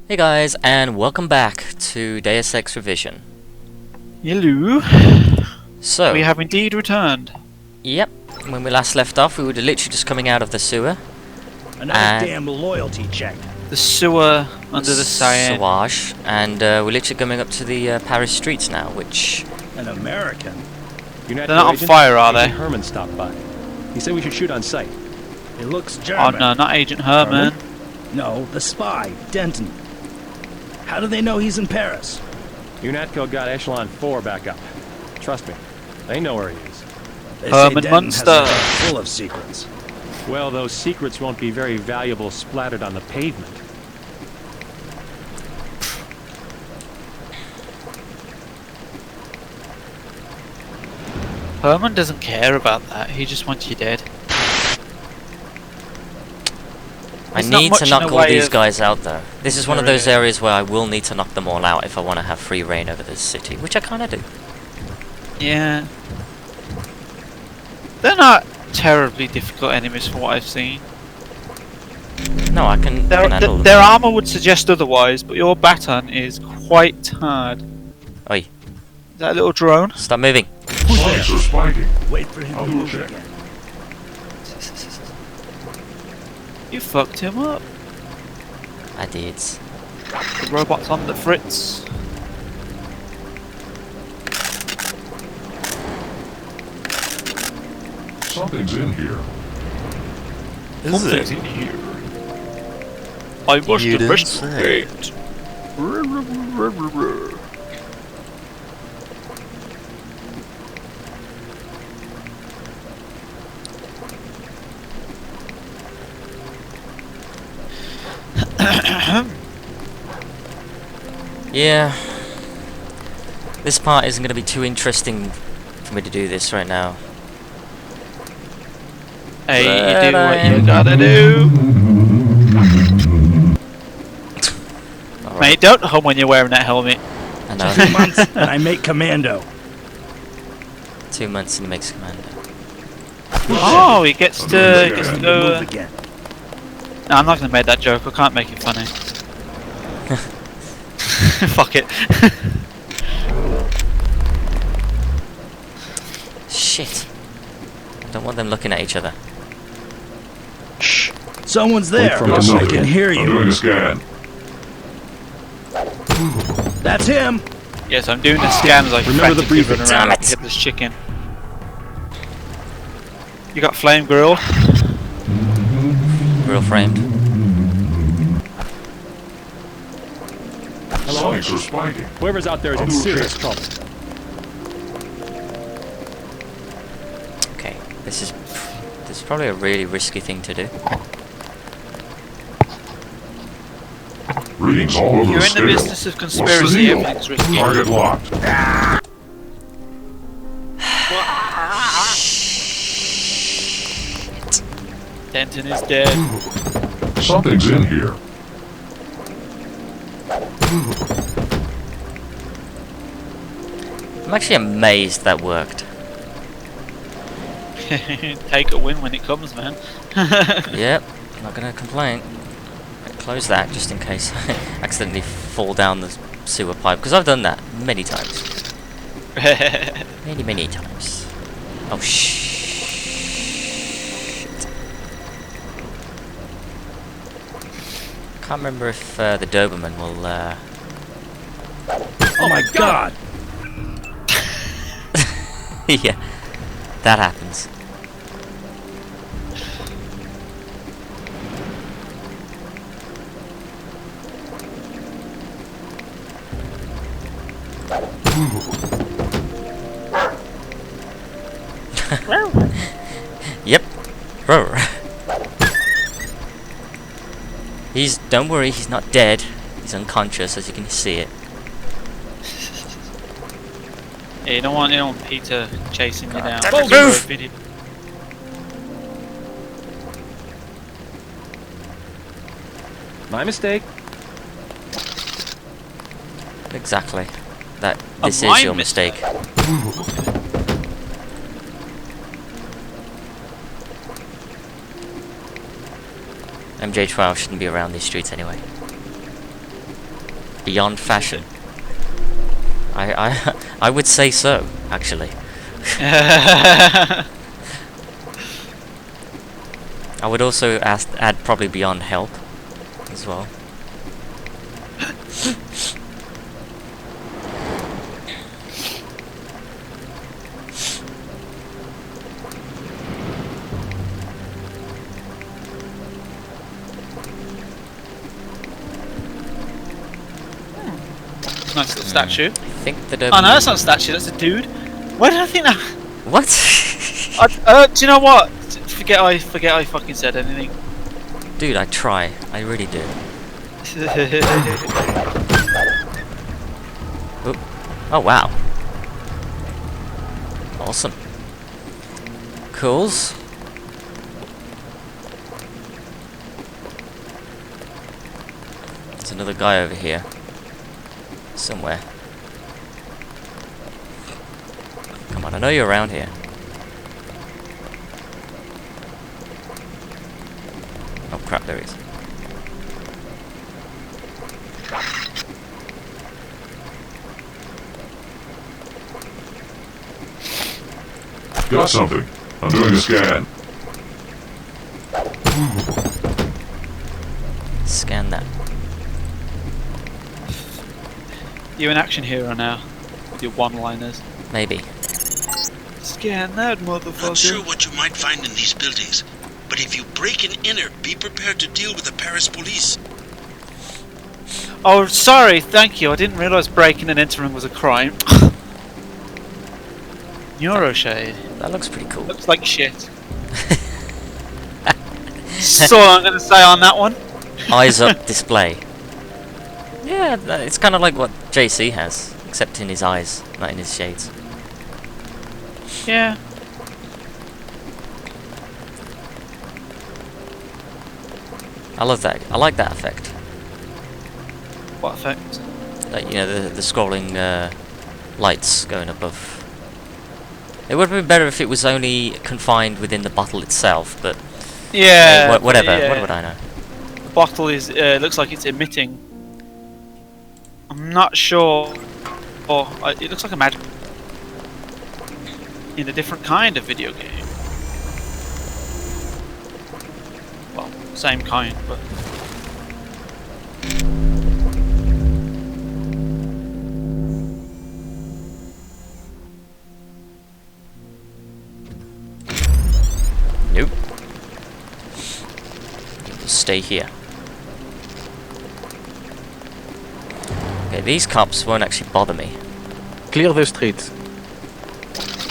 Hey guys, and welcome back to Deus Ex Revision. Hello. So, We have indeed returned. yep, when we last left off, we were literally just coming out of the sewer. Another damn loyalty check. The sewer under the cyan. Sewage, and we're literally coming up to the Paris streets now, which... An American. They're not on fire, are they? Herman stopped by. He said we should shoot on sight. He looks Oh German. no, not Agent Herman. No, the spy, Denton. How do they know he's in Paris? UNATCO got Echelon 4 back up. Trust me, they know where he is. They Herman say Denton Munster. has a heart full of secrets. Well, those secrets won't be very valuable splattered on the pavement. Herman doesn't care about that. He just wants you dead. I There's not need much to in knock the all way these of- guys out though. This is one of There those is. areas where I will need to knock them all out if I want to have free reign over this city, which I kinda do. Yeah. They're not terribly difficult enemies from what I've seen. No, I can handle them. Their armor would suggest otherwise, but your baton is quite hard. Oi, Is that a little drone? stop moving. Lights are spiking. Wait for him I'll to do a move check. again. You fucked him up. I did. The robot's on the fritz. Something's in here. Something's in here. I must You didn't investigate. Yeah. This part isn't going to be too interesting for me to do this right now. Hey, But you do what I- you gotta do. Alright, Mate, don't hum when you're wearing that helmet. I know. 2 months and I make commando. 2 months and he makes commando. Oh, he gets to Wait for him to go. move again. No, I'm not gonna make that joke. I can't make it funny. Fuck it. Shit. I don't want them looking at each other. Shh. Someone's there. From the I sight. can hear I'm doing you. a scan. That's him. Yes, I'm doing the scan as I Remember the frantically briefing. run around Damn like it. a headless chicken. You got flame grill. Real framed. Lights are spiking. Whoever's out there is in serious trouble. Okay, this is probably a really risky thing to do. Readings all over You're the in the scale. business of What's conspiracy. the deal? Everything's risky. Target locked. Denton is dead. Something's in here. I'm actually amazed that worked. Take a win when it comes, man. Yep, not gonna complain. Close that just in case I accidentally fall down the sewer pipe, because I've done that many times. Many times. Oh shit. Can't remember if the Doberman will Oh my God. yeah, that happens. Yep. Roar. Don't worry, he's not dead. He's unconscious, as you can see it. Yeah, you don't want Peter chasing you down. damn it, Oh, move! video. My mistake. Exactly. This my is your mistake. MJ12 shouldn't be around these streets anyway. beyond fashion. I would say so, actually. I would also add probably beyond help as well. Nice little statue. I think that. Oh no, that's not a statue. That's a dude. Why did I think that? What? Do you know what? Forget I fucking said anything. Dude, I try. I really do. Oop. Oh wow. Awesome. Cools. There's another guy over here. Somewhere. Come on, I know you're around here. Oh crap, there he is. Got something. I'm doing a scan. Scan that. You're an action hero now. With your one-liners. Maybe. Scan that motherfucker. Not sure what you might find in these buildings, but if you break and enter, be prepared to deal with the Paris police. Oh, sorry, thank you. I didn't realise breaking and entering was a crime. Neuroshade. That looks pretty cool. Looks like shit. That's all I'm going to say on that one. Eyes up display. Yeah, it's kind of like what JC has, except in his eyes, not in his shades. Yeah. I love that. I like that effect. What effect? Like, you know, the scrolling lights going above. It would have been better if it was only confined within the bottle itself, but Yeah. whatever. Yeah. What would I know? The bottle is looks like it's emitting. I'm not sure. Or it looks like a magic in a different kind of video game. Well, same kind, but. Nope. Just stay here. Okay, these cops won't actually bother me. Clear the street.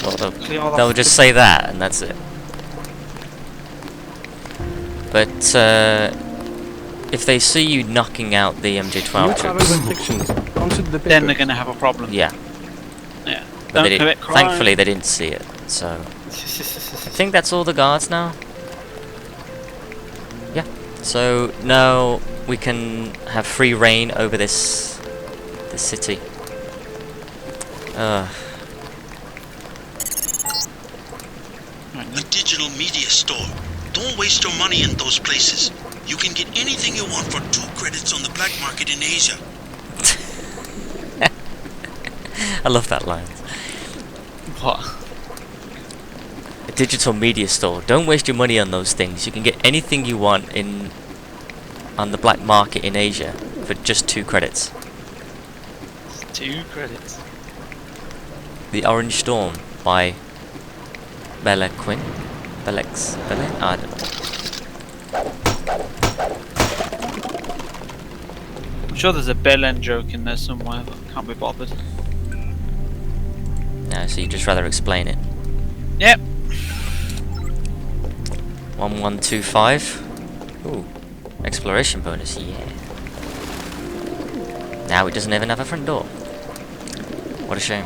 Well, Clear off they'll just say that, and that's it. But if they see you knocking out the No MJ12 travel troops, restrictions. Consult the then they're papers. gonna have a problem. yeah. Yeah. But Don't they commit didn't, crime. thankfully, they didn't see it. So I think that's all the guards now. Yeah. So now we can have free reign over this city. A digital media store. Don't waste your money in those places. You can get anything you want for 2 credits on the black market in Asia. I love that line. What? A digital media store. Don't waste your money on those things. You can get anything you want on the black market in Asia for just 2 credits. 2 credits. The Orange Storm by Bella Quinn. Belex. I don't know. I'm sure there's a Belen joke in there somewhere, but I can't be bothered. No, so you'd just rather explain it. Yep. 1125. Ooh. Exploration bonus, yeah. Now it doesn't even have a front door. What a shame.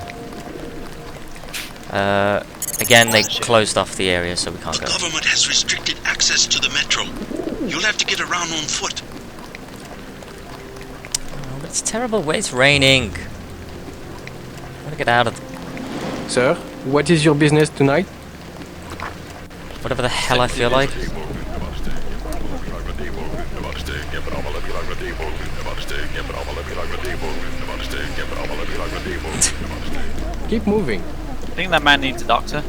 Again, they closed off the area, so we can't The go. government has restricted access to the metro. You'll have to get around on foot. Oh, but it's terrible. It's raining. I want to get out of Sir, what is your business tonight? whatever the hell I feel like. Keep moving. I think that man needs a doctor.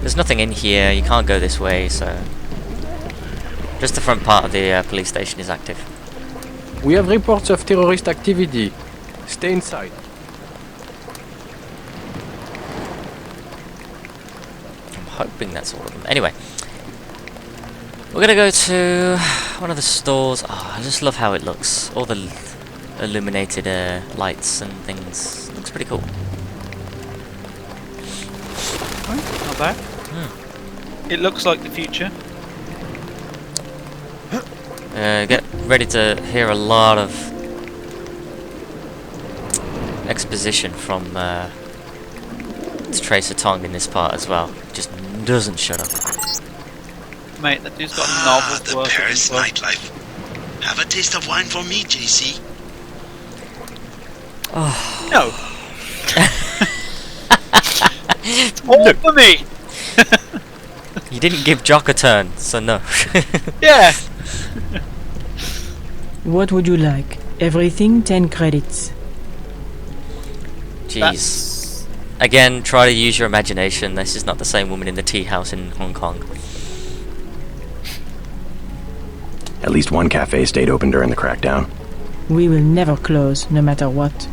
There's nothing in here. You can't go this way, so just the front part of the police station is active. We have reports of terrorist activity. Stay inside. I'm hoping that's all of them. Anyway, we're gonna go to one of the stores. Oh, I just love how it looks. All the illuminated lights and things. Looks pretty cool. Not bad. It looks like the future. Get ready to hear a lot of exposition from Tracer Tong in this part as well. Just doesn't shut up. Mate, that dude's got novels The worth Paris of info. nightlife. Have a taste of wine for me, JC. No. It's all for me. You didn't give Jock a turn, so no. Yeah. What would you like? Everything 10 credits. Jeez. That's- Again, try to use your imagination. This is not the same woman in the tea house in Hong Kong. At least one cafe stayed open during the crackdown. We will never close, no matter what.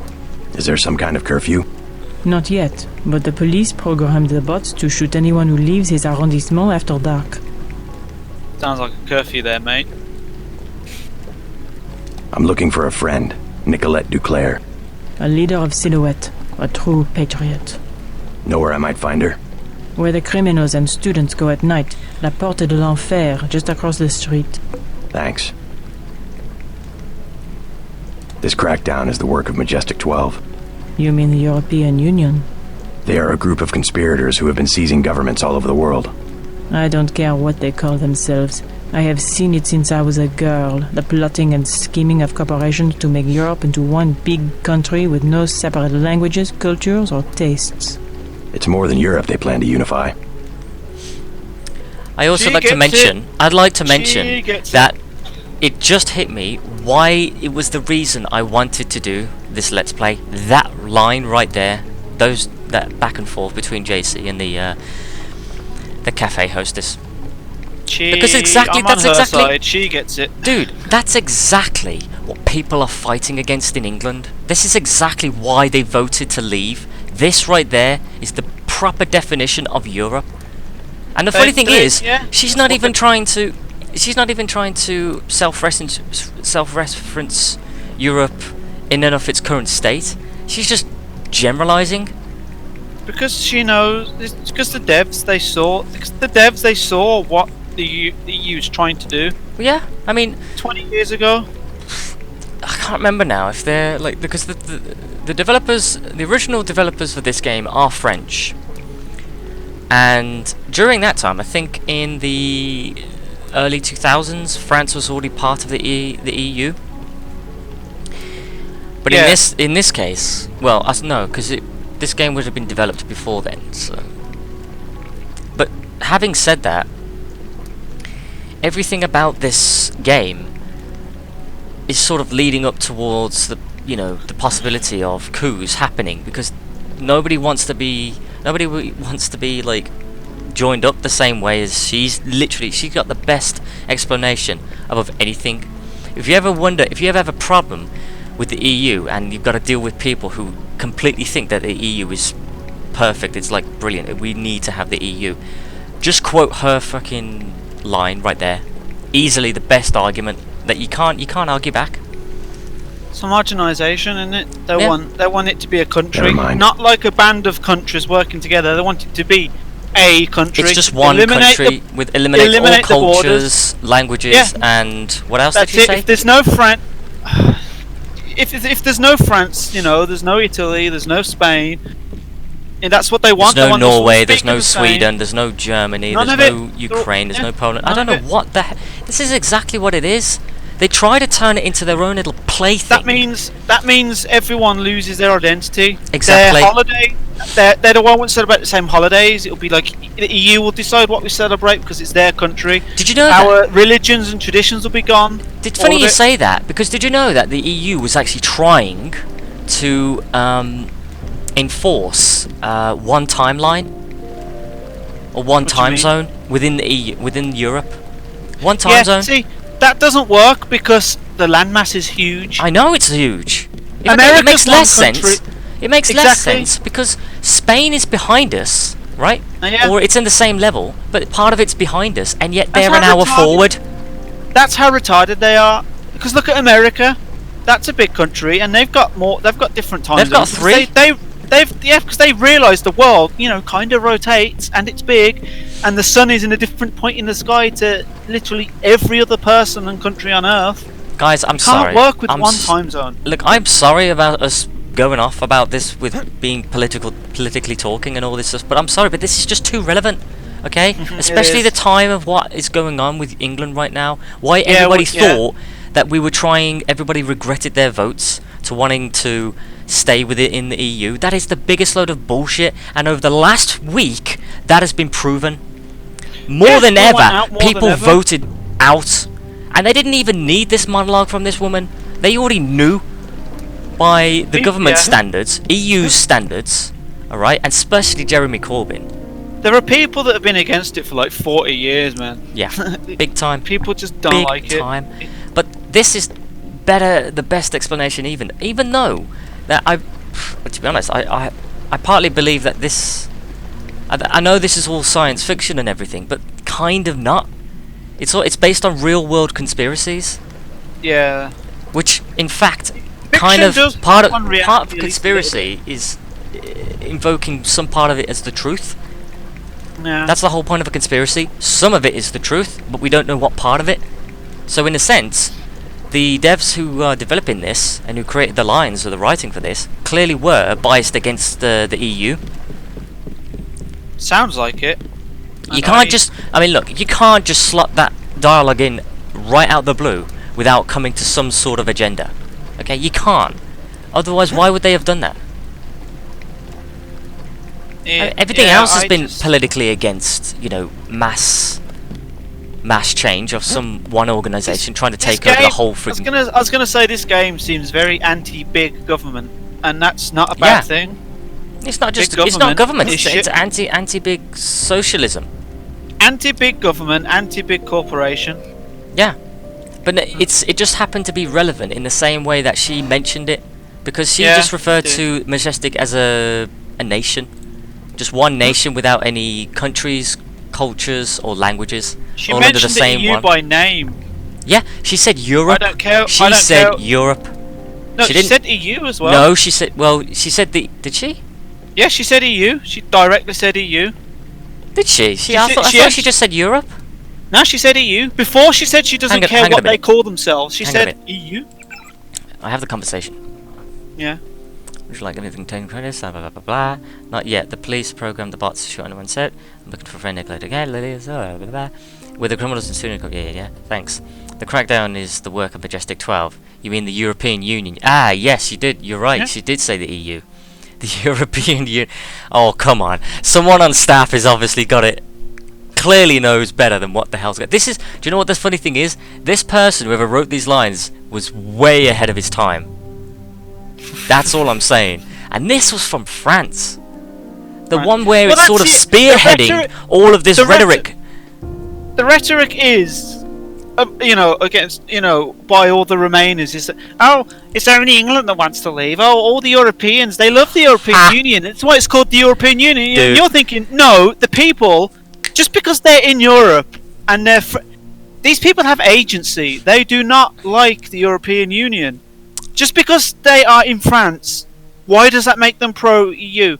Is there some kind of curfew? Not yet, but the police programmed the bots to shoot anyone who leaves his arrondissement after dark. Sounds like a curfew there, mate. I'm looking for a friend, Nicolette Duclair. A leader of Silhouette, a true patriot. Know where I might find her? Where the criminals and students go at night, La Porte de l'Enfer, just across the street. Thanks. This crackdown is the work of Majestic 12. You mean the European Union? They are a group of conspirators who have been seizing governments all over the world. I don't care what they call themselves. I have seen it since I was a girl, the plotting and scheming of corporations to make Europe into one big country with no separate languages, cultures, or tastes. It's more than Europe they plan to unify. I also She like to gets mention, it. I'd like to She mention gets that it just hit me why it was the reason I wanted to do this Let's Play. That line right there, that back and forth between JC and the cafe hostess. Because exactly, I'm on that's her exactly, side. She gets it. dude, that's exactly what people are fighting against in England. This is exactly why they voted to leave. This right there is the proper definition of Europe. And the funny thing is, yeah, she's not even trying to. She's not even trying to self-reference Europe in and of its current state. She's just generalizing. Because she knows. It's because the devs they saw what the EU is trying to do. Yeah, I mean, 20 years ago. I can't remember now if they're like, because the developers, the original developers for this game are French, and during that time, I think in the early 2000s, France was already part of the EU. But Yeah. in this case, well, no, because this game would have been developed before then. So, but having said that, everything about this game is sort of leading up towards the possibility of coups happening, because nobody wants to be like joined up the same way as she's got the best explanation of anything. If you ever have a problem with the EU and you've got to deal with people who completely think that the EU is perfect, it's like brilliant, we need to have the EU, just quote her fucking line right there. Easily the best argument that you can't argue back. It's homogenization, isn't it? They Yeah. want it to be a country, Never mind. not like a band of countries working together. They want it to be a country. It's just one Eliminate country the- with eliminate all eliminate the borders. cultures, languages, Yeah. and what else That's did you it. say? If there's no France, if there's no France, there's no Italy, there's no Spain, and that's what they want. There's They no want us all Norway, there's speaking no the same. Sweden, there's no Germany, None there's of it. no Ukraine, there's Yeah, no Poland. I none don't of know it. what the heck. This is exactly what it is. They try to turn it into their own little plaything. That means everyone loses their identity. Exactly. they won't celebrate the same holidays. It'll be like the EU will decide what we celebrate because it's their country. Did you know our religions and traditions will be gone? It's funny you say that, because did you know that the EU was actually trying to enforce one timeline or one time zone within the EU, within Europe? One time zone. See, that doesn't work because the landmass is huge. I know it's huge. America's it makes less one country. sense. It makes less sense because Spain is behind us, right? Yeah. Or it's in the same level, but part of it's behind us, and yet That's they're an how hour retarded- forward. That's how retarded they are. Because look at America. That's a big country, and they've got more. They've got different time They've got zones. three. Because they realise the world, kind of rotates, and it's big, and the sun is in a different point in the sky to literally every other person and country on Earth. Guys, I'm Can't sorry. work with one time zone. Look, I'm sorry about us going off about this with being politically talking and all this stuff, but I'm sorry, but this is just too relevant. Okay, especially the time of what is going on with England right now. Why everybody thought that we were trying. Everybody regretted their votes to wanting to stay with it in the EU. That is the biggest load of bullshit, and over the last week that has been proven. More than ever, people voted out, and they didn't even need this monologue from this woman. They already knew by the government standards, EU standards, alright, and especially Jeremy Corbyn. There are people that have been against it for like 40 years, man. Yeah, big time. People just don't like it. Big time. But this is the best explanation even though that to be honest, I partly believe that this, I know this is all science fiction and everything, but kind of not. It's based on real world conspiracies. Yeah. Which, in fact, Fiction kind of does part of on reality conspiracy is invoking some part of it as the truth. Yeah. That's the whole point of a conspiracy. Some of it is the truth, but we don't know what part of it. So in a sense, the devs who are developing this and who created the lines or the writing for this clearly were biased against the EU. Sounds like it. You can't just, look, you can't just slot that dialogue in right out the blue without coming to some sort of agenda. Okay, you can't. Otherwise, why would they have done that? Everything else has been politically against, mass change of some one organisation trying to take over the whole freaking... I was gonna say this game seems very anti-big government, and that's not a bad thing. It's not just it's not government. It's anti-big socialism. Anti-big government, anti-big corporation. Yeah, but it just happened to be relevant in the same way that she mentioned it, because she just referred to Majestic as a nation, just one nation without any countries, cultures, or languages. She all mentioned under the same EU one. by name. Yeah, she said Europe. I don't care. She said Europe. No, she said EU as well. No, she said. Well, she said the. Did she? Yeah, she said EU. She directly said EU. Did she? I thought she just said Europe. No, she said EU. Before she said she doesn't care what they call themselves. She said EU. I have the conversation. Yeah. Would you like anything taking credits? Blah blah blah blah. Not yet. The police programmed the bots to shoot anyone set. I'm looking for a friend later again. Blah blah blah. With the criminals and student. Yeah. Thanks. The crackdown is the work of Majestic 12. You mean the European Union? Ah, yes, you did. You're right. Yeah. She did say the EU. The European Union. Oh, come on. Someone on staff has obviously got it. Clearly knows better than what the hell's going. This is. Do you know what the funny thing is? This person, whoever wrote these lines, was way ahead of his time. That's all I'm saying. And this was from France. The one where it's sort of spearheading all of this rhetoric. The rhetoric is, against, by all the Remainers is that, it's only England that wants to leave. All the Europeans, they love the European Union. That's why it's called the European Union. Dude. You're thinking, no, the people, just because they're in Europe and these people have agency. They do not like the European Union. Just because they are in France, why does that make them pro-EU?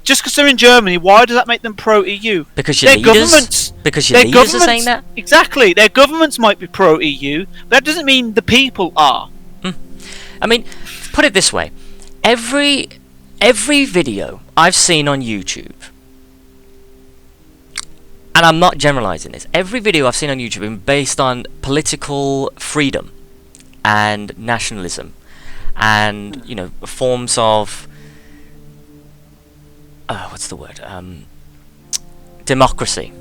Just because they're in Germany, why does that make them pro-EU? Because your leaders? Because your leaders are saying that? Exactly. Their governments might be pro-EU, but that doesn't mean the people are. I mean, put it this way. Every video I've seen on YouTube, and I'm not generalizing this, every video I've seen on YouTube is based on political freedom and nationalism and, forms of what's the word? Democracy.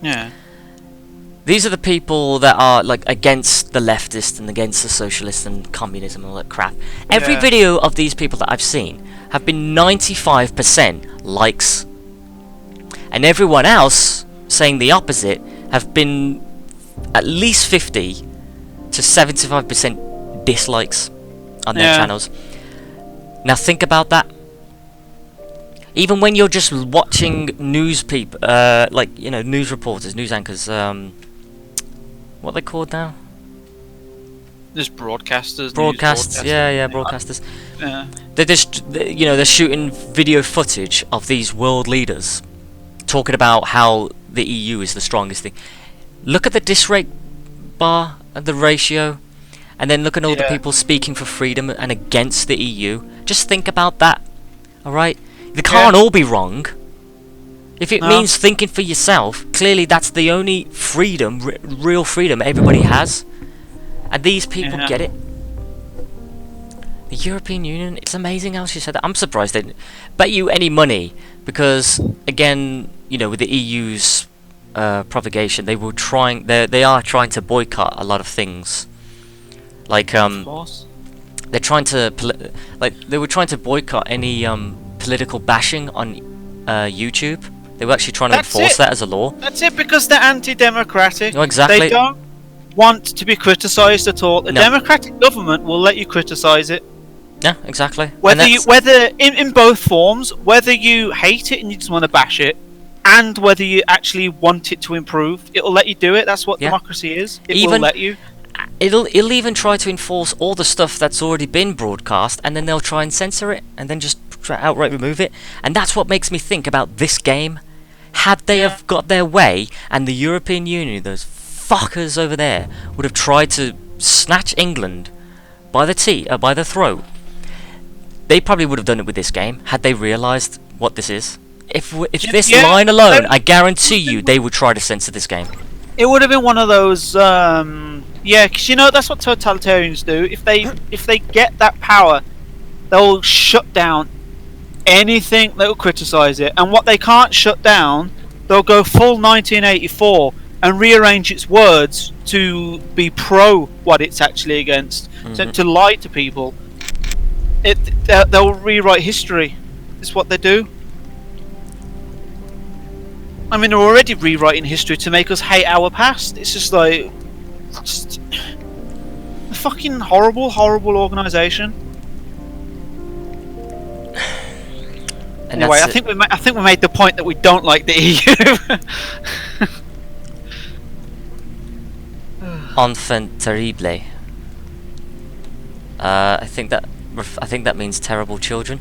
Yeah. These are the people that are like against the leftists and against the socialists and communism and all that crap. Every video of these people that I've seen have been 95% likes, and everyone else saying the opposite have been at least 50 to 75% dislikes on their channels. Now think about that. Even when you're just watching news people, like, you know, news reporters, news anchors, what are they called now? Just broadcasters. Broadcasts, broadcasters. Yeah. They're just, you know, they're shooting video footage of these world leaders talking about how the EU is the strongest thing. Look at the disrate bar and the ratio, and then look at all the people speaking for freedom and against the EU. Just think about that, alright? They can't all be wrong. If it means thinking for yourself, clearly that's the only freedom, real freedom everybody has. And these people get it. The European Union, it's amazing how she said that. I'm surprised they didn't bet you any money, because, again, you know, with the EU's propagation, they are trying to boycott a lot of things. Like, they're trying to, they were trying to boycott any political bashing on YouTube. They were actually trying to enforce that as a law. That's it, because they're anti-democratic. No, exactly. They don't want to be criticised at all. The democratic government will let you criticise it. Yeah, exactly. Whether in both forms, whether you hate it and you just want to bash it, and whether you actually want it to improve, it'll let you do it. That's what democracy is. It will let you. It'll even try to enforce all the stuff that's already been broadcast, and then they'll try and censor it, and then just outright remove it. And that's what makes me think about this game. Had they have got their way, and the European Union, those fuckers over there, would have tried to snatch England by the throat, they probably would have done it with this game, had they realised what this is. If this line alone, I guarantee you, they would try to censor this game. It would have been one of those, because you know that's what totalitarians do. If they get that power, they'll shut down anything that will criticise it, and what they can't shut down, they'll go full 1984 and rearrange its words to be pro what it's actually against, to lie to people. They'll rewrite history. It's what they do. I mean, they're already rewriting history to make us hate our past. It's just like, a fucking horrible organisation. And anyway, I think we made the point that we don't like the EU. Enfant terrible. I think that means terrible children.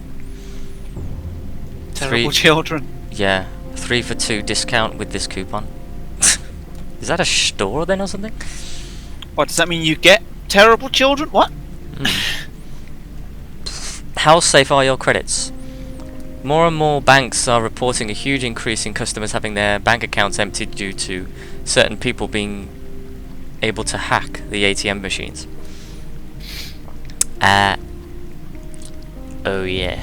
Terrible children. Yeah, 3 for 2 discount with this coupon. Is that a store then or something? What does that mean? You get terrible children? What? How safe are your credits? More and more banks are reporting a huge increase in customers having their bank accounts emptied due to certain people being able to hack the ATM machines. Oh yeah.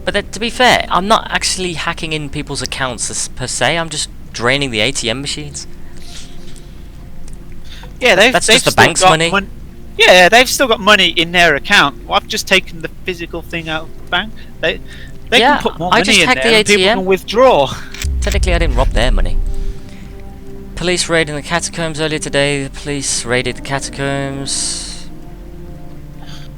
But to be fair, I'm not actually hacking in people's accounts per se, I'm just draining the ATM machines. Yeah, that's just the bank's money. Yeah, they've still got money in their account. Well, I've just taken the physical thing out of the bank. They can put more money in there and people can withdraw. Technically, I didn't rob their money. Police raiding the catacombs earlier today. The police raided the catacombs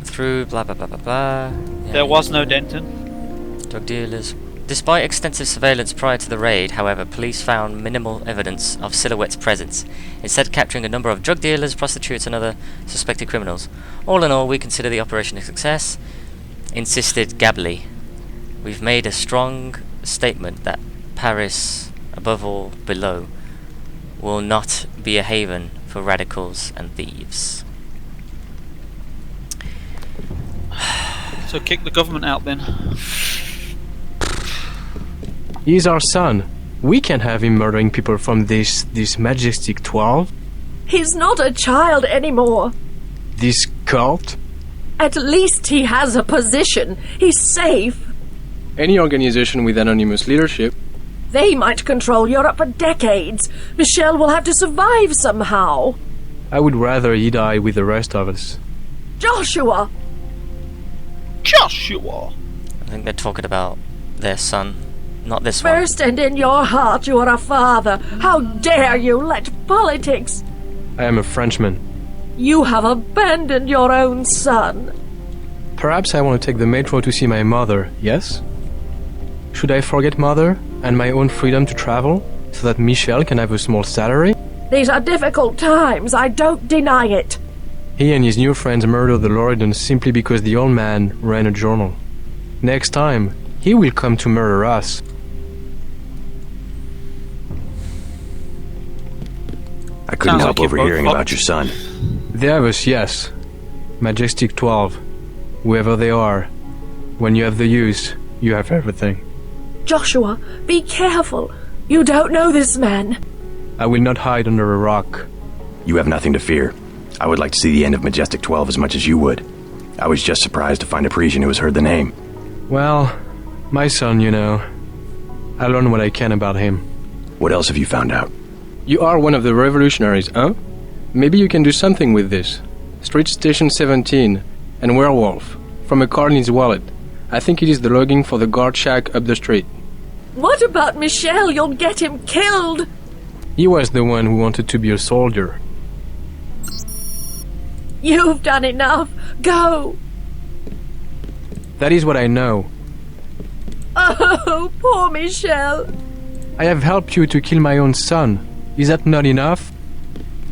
through blah blah blah blah blah. There was no Denton. Drug dealers. Despite extensive surveillance prior to the raid, however, police found minimal evidence of Silhouette's presence, instead capturing a number of drug dealers, prostitutes and other suspected criminals. All in all, we consider the operation a success, insisted Gabley. We've made a strong statement that Paris, above all below, will not be a haven for radicals and thieves. So kick the government out then. He's our son. We can't have him murdering people from this Majestic 12. He's not a child anymore. This cult? At least he has a position. He's safe. Any organization with anonymous leadership. They might control Europe for decades. Michelle will have to survive somehow. I would rather he die with the rest of us. Joshua! Joshua! I think they're talking about their son, not this one. First and in your heart you are a father. How dare you let politics... I am a Frenchman. You have abandoned your own son. Perhaps I want to take the metro to see my mother, yes? Should I forget mother and my own freedom to travel so that Michel can have a small salary? These are difficult times, I don't deny it. He and his new friends murdered the Loridans simply because the old man ran a journal. Next time, he will come to murder us. I couldn't Sounds help like you're overhearing both about your son. Deus, yes. Majestic 12. Whoever they are. When you have the use, you have everything. Joshua, be careful. You don't know this man. I will not hide under a rock. You have nothing to fear. I would like to see the end of Majestic 12 as much as you would. I was just surprised to find a Parisian who has heard the name. Well, my son, you know. I learned what I can about him. What else have you found out? You are one of the revolutionaries, huh? Maybe you can do something with this. Street Station 17 and Werewolf from a card in his wallet. I think it is the logging for the guard shack up the street. What about Michel? You'll get him killed. He was the one who wanted to be a soldier. You've done enough. Go. That is what I know. Oh, poor Michel. I have helped you to kill my own son. Is that not enough?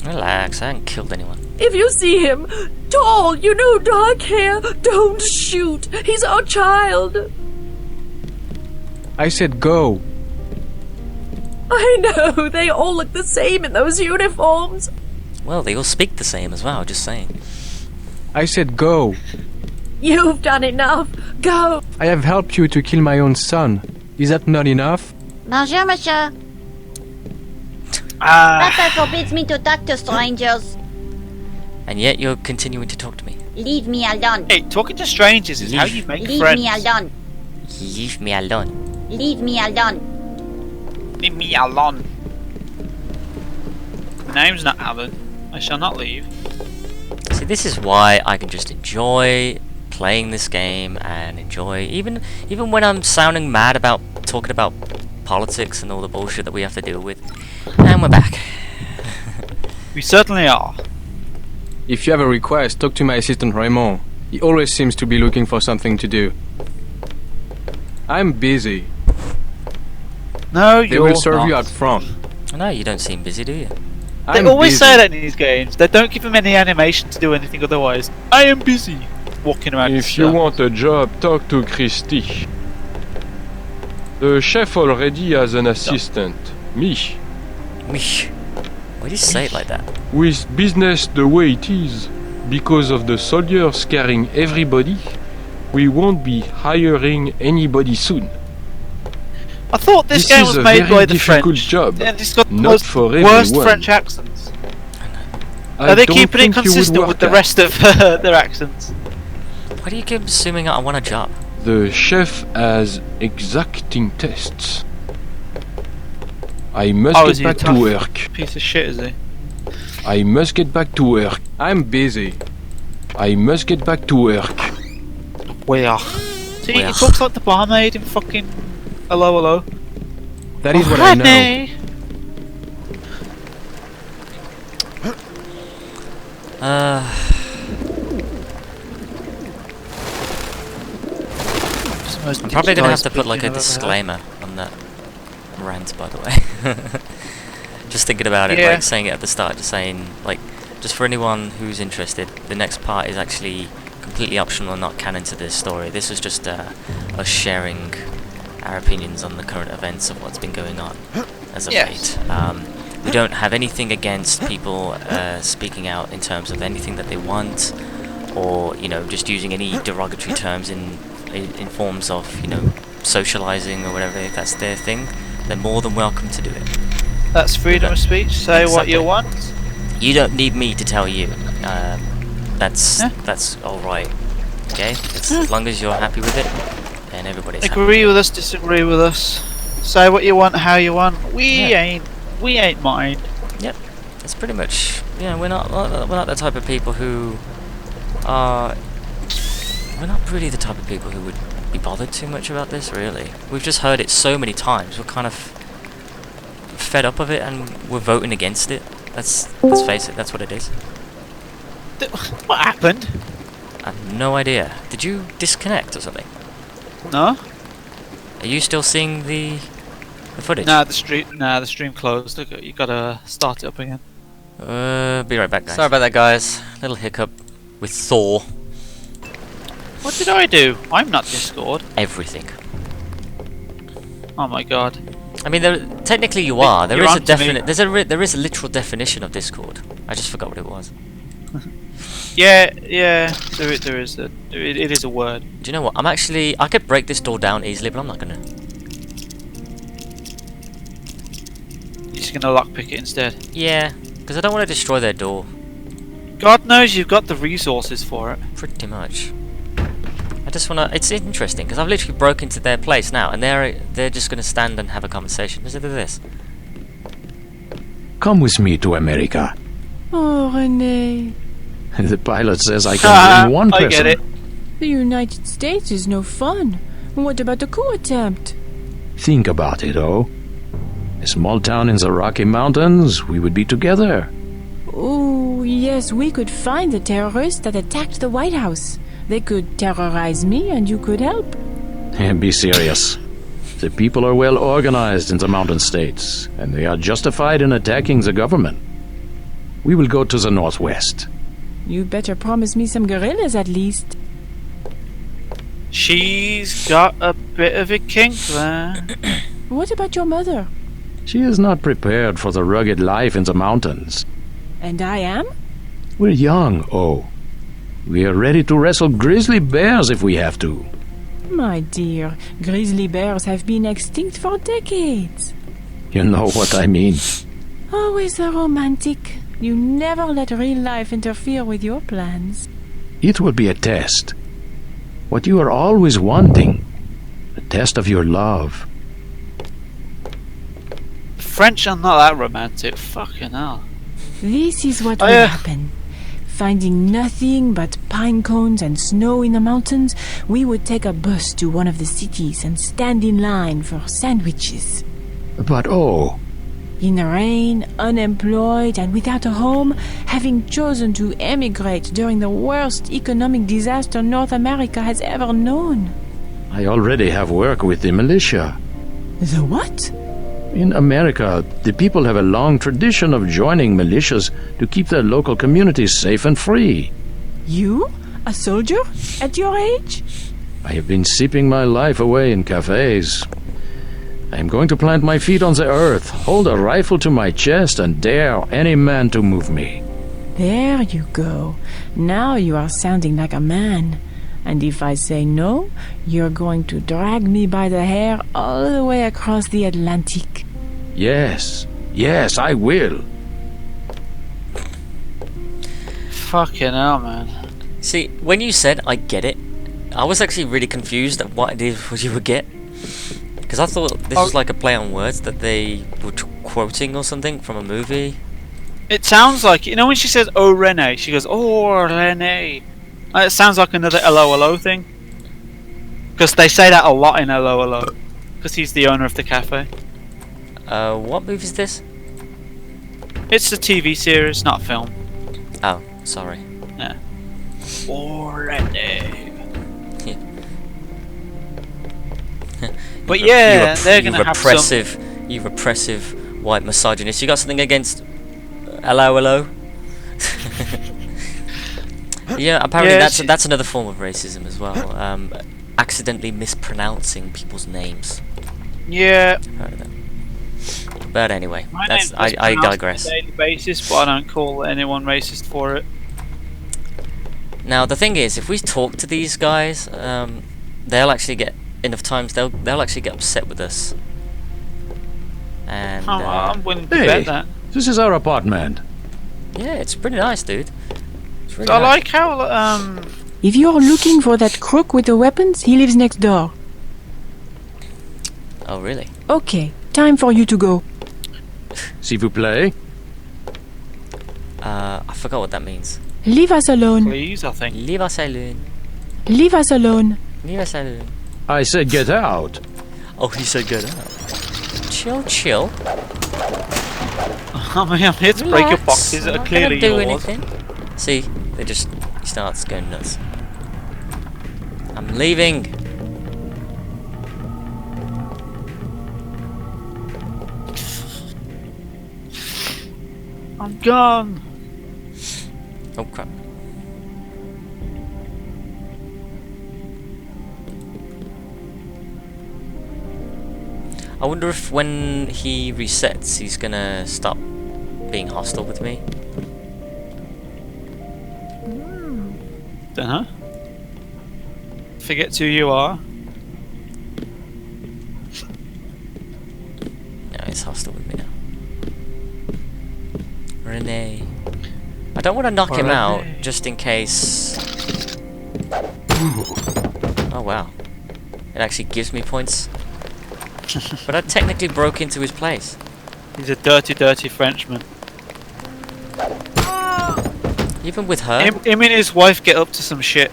Relax, I haven't killed anyone. If you see him, tall, you know, dark hair, don't shoot. He's our child. I said go. I know, they all look the same in those uniforms. Well, they all speak the same as well, just saying. I said go. You've done enough. Go. I have helped you to kill my own son. Is that not enough? Bonjour, monsieur. Papa forbids me to talk to strangers. And yet you're continuing to talk to me. Leave me alone. Hey, talking to strangers is how you make Leave friends. me alone. Leave me alone. Leave me alone. Leave me alone. My name's not Alan. I shall not leave. See, this is why I can just enjoy playing this game and enjoy even when I'm sounding mad about talking about politics and all the bullshit that we have to deal with. And we're back. We certainly are. If you have a request, talk to my assistant Raymond. He always seems to be looking for something to do. I'm busy. No, They you're will serve not. you out front. No, you don't seem busy, do you? They I'm always busy. say that in these games. They don't give them any animation to do anything otherwise. I am busy. Walking around. If you want a job, talk to Christy. The chef already has an assistant, me. Mish. Why do you say it like that? With business the way it is, because of the soldiers scaring everybody, we won't be hiring anybody soon. I thought this This game is was a made very by the difficult French. job, And it's got the not most for worst everyone. French accents. I Are they don't keeping it think you would consistent work with the out. rest of their accents? Why do you keep assuming I want a job? The chef has exacting tests. I must Oh, is get he a back to tough work. piece of shit, is he? I must get back to work. I'm busy. I must get back to work. Where? See, Where? he talks like the barmaid in fucking Hello Hello. That is what I know. Honey. I'm probably gonna have to put like a disclaimer on that rant, by the way. Just thinking about it, Yeah. like saying it at the start, just saying, like, just for anyone who's interested, the next part is actually completely optional and not canon to this story. This was just us sharing our opinions on the current events of what's been going on as of Yes. late. We don't have anything against people speaking out in terms of anything that they want, or just using any derogatory terms in forms of socializing or whatever. If that's their thing, they're more than welcome to do it. That's freedom of speech. Say what you Exactly. want. You don't need me to tell you. That's all right. Okay, as long as you're happy with it, and everybody's happy. Agree with us, disagree with us. Say what you want, how you want. We ain't mind. Yep, it's pretty much. Yeah, we're not the type of people who are. We're not really the type of people who would be bothered too much about this. Really, we've just heard it so many times. We're kind of fed up of it, and we're voting against it. Let's face it. That's what it is. What happened? I have no idea. Did you disconnect or something? No. Are you still seeing the footage? Nah, the stream closed. You gotta start it up again. Be right back, guys. Sorry about that, guys. Little hiccup with Thor. What did I do? I'm not Discord. Everything. Oh my god. I mean, technically you are. There You're is a on to me. definite. There is a literal definition of Discord. I just forgot what it was. Yeah. There is a. It is a word. Do you know what? I could break this door down easily, but I'm not gonna. You're just gonna lockpick it instead. Yeah, because I don't want to destroy their door. God knows you've got the resources for it. Pretty much. I just wanna. It's interesting because I've literally broken into their place now, and they're just gonna stand and have a conversation. Listen to this. Come with me to America. Oh, René. The pilot says I can bring one person. I get it. The United States is no fun. What about the coup attempt? Think about it, oh. A small town in the Rocky Mountains, we would be together. Oh, yes, we could find the terrorists that attacked the White House. They could terrorize me and you could help. Be serious. The people are well organized in the mountain states, and they are justified in attacking the government. We will go to the northwest. You better promise me some gorillas at least. She's got a bit of a kink there. What about your mother? She is not prepared for the rugged life in the mountains. And I am? We're young, oh. We are ready to wrestle grizzly bears if we have to. My dear, grizzly bears have been extinct for decades. You know what I mean. Always a romantic. You never let real life interfere with your plans. It will be a test. What you are always wanting. A test of your love. The French are not that romantic. Fucking hell. This is what will happen. Finding nothing but pine cones and snow in the mountains, we would take a bus to one of the cities and stand in line for sandwiches. But oh... In the rain, unemployed and without a home, having chosen to emigrate during the worst economic disaster North America has ever known. I already have work with the militia. The what? In America, the people have a long tradition of joining militias to keep their local communities safe and free. You? A soldier? At your age? I have been sipping my life away in cafes. I am going to plant my feet on the earth, hold a rifle to my chest, and dare any man to move me. There you go. Now you are sounding like a man. And if I say no, you're going to drag me by the hair all the way across the Atlantic. Yes, I will. Fucking hell, man. See, when you said I get it, I was actually really confused at what it is you would get. Because I thought this was like a play on words that they were quoting or something from a movie. It sounds like, you know when she says, oh Rene, she goes, oh Rene. It sounds like another LOLO thing. Because they say that a lot in LOLO. Because he's the owner of the cafe. What movie is this? It's a TV series, not film. Oh, sorry. Yeah. Oh Rene. But yeah, they're gonna have some... You repressive white misogynist. You got something against LOLO? Yeah, apparently that's another form of racism as well. Accidentally mispronouncing people's names. Yeah. Heard of that. But anyway, I digress. On a daily basis, but I don't call anyone racist for it. Now the thing is, if we talk to these guys, they'll actually get enough times. They'll actually get upset with us. And I'm willing to bet that. This is our apartment. Yeah, it's pretty nice, dude. It's really I nice. like how If you're looking for that crook with the weapons, he lives next door. Oh, really? Okay, time for you to go. S'il vous plaît. I forgot what that means. Leave us alone. Please, I think. Leave us alone. Leave us alone. Leave us alone. I said get out. Oh, he said get out. Chill, chill. I mean, I'm here to break your boxes that are clearly do yours. anything. See, he starts going nuts. I'm leaving. I'm gone. Oh crap. I wonder if when he resets, he's gonna stop being hostile with me. Dunno. Forget who you are. No, he's hostile with me now. Renee. I don't want to knock him out, just in case. Oh wow. It actually gives me points. But I technically broke into his place. He's a dirty, dirty Frenchman. Even with her? Him and his wife get up to some shit.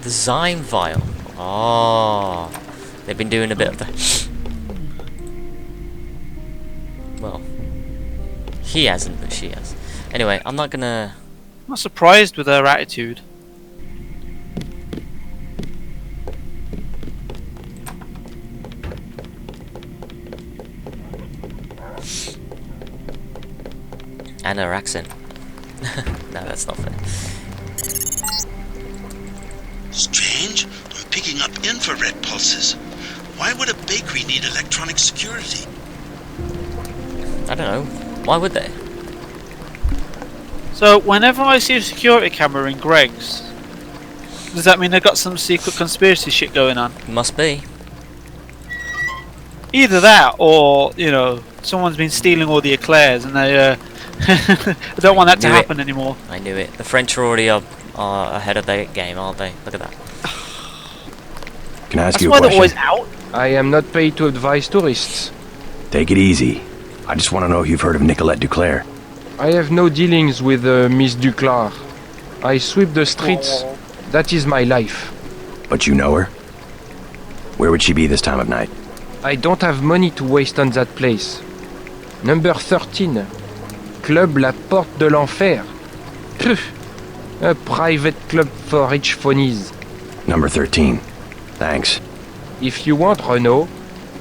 The Zyme Vial. Oh. They've been doing a bit of the... Well. He hasn't, but she has. Anyway, I'm not gonna... I'm not surprised with her attitude. And her accent. No, that's not fair. Strange. I'm picking up infrared pulses. Why would a bakery need electronic security? I don't know. Why would they? So, whenever I see a security camera in Greg's, does that mean they've got some secret conspiracy shit going on? Must be. Either that, or, you know, someone's been stealing all the eclairs and they don't want that to happen anymore. I knew it. The French are already are ahead of their game, aren't they? Look at that. Can I ask That's you a why question? they're always out. I am not paid to advise tourists. Take it easy. I just want to know if you've heard of Nicolette Duclair. I have no dealings with Miss Duclair. I sweep the streets. That is my life. But you know her? Where would she be this time of night? I don't have money to waste on that place. Number 13. Club La Porte de l'Enfer. Pff, a private club for rich phonies. Number 13. Thanks. If you want Renault,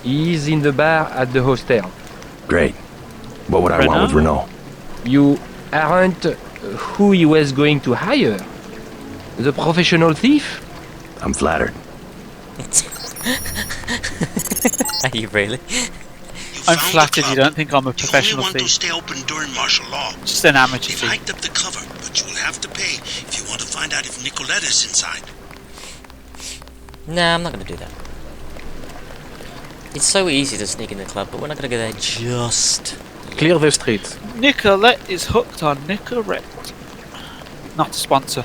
he is in the bar at the hostel. Great. What would I want with Renault? You aren't who he was going to hire? The professional thief? I'm flattered. Are you really? I'm flattered you don't think I'm a professional You only want to thief. stay open during martial law. Just an amateur They've thief. hiked up the cover, but you will have to pay if you want to find out if Nicolette is inside. Nah, I'm not gonna do that. It's so easy to sneak in the club, but we're not gonna go there just... Clear the streets. Nicolette is hooked on Nicorette. Not a sponsor.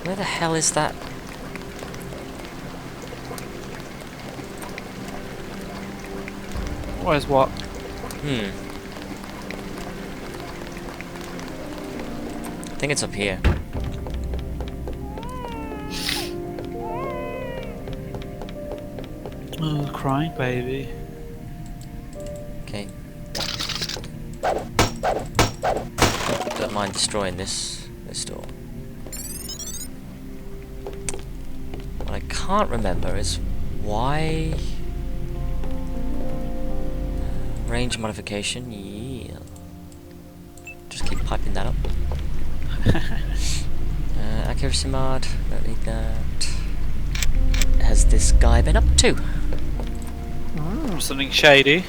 Where the hell is that? Where's what? I think it's up here. Oh, crying baby. Okay. Don't mind destroying this door. What I can't remember is why... range modification, yeah. Just keep piping that up. Accuracy mod, don't need that. Has this guy been up to? Something shady.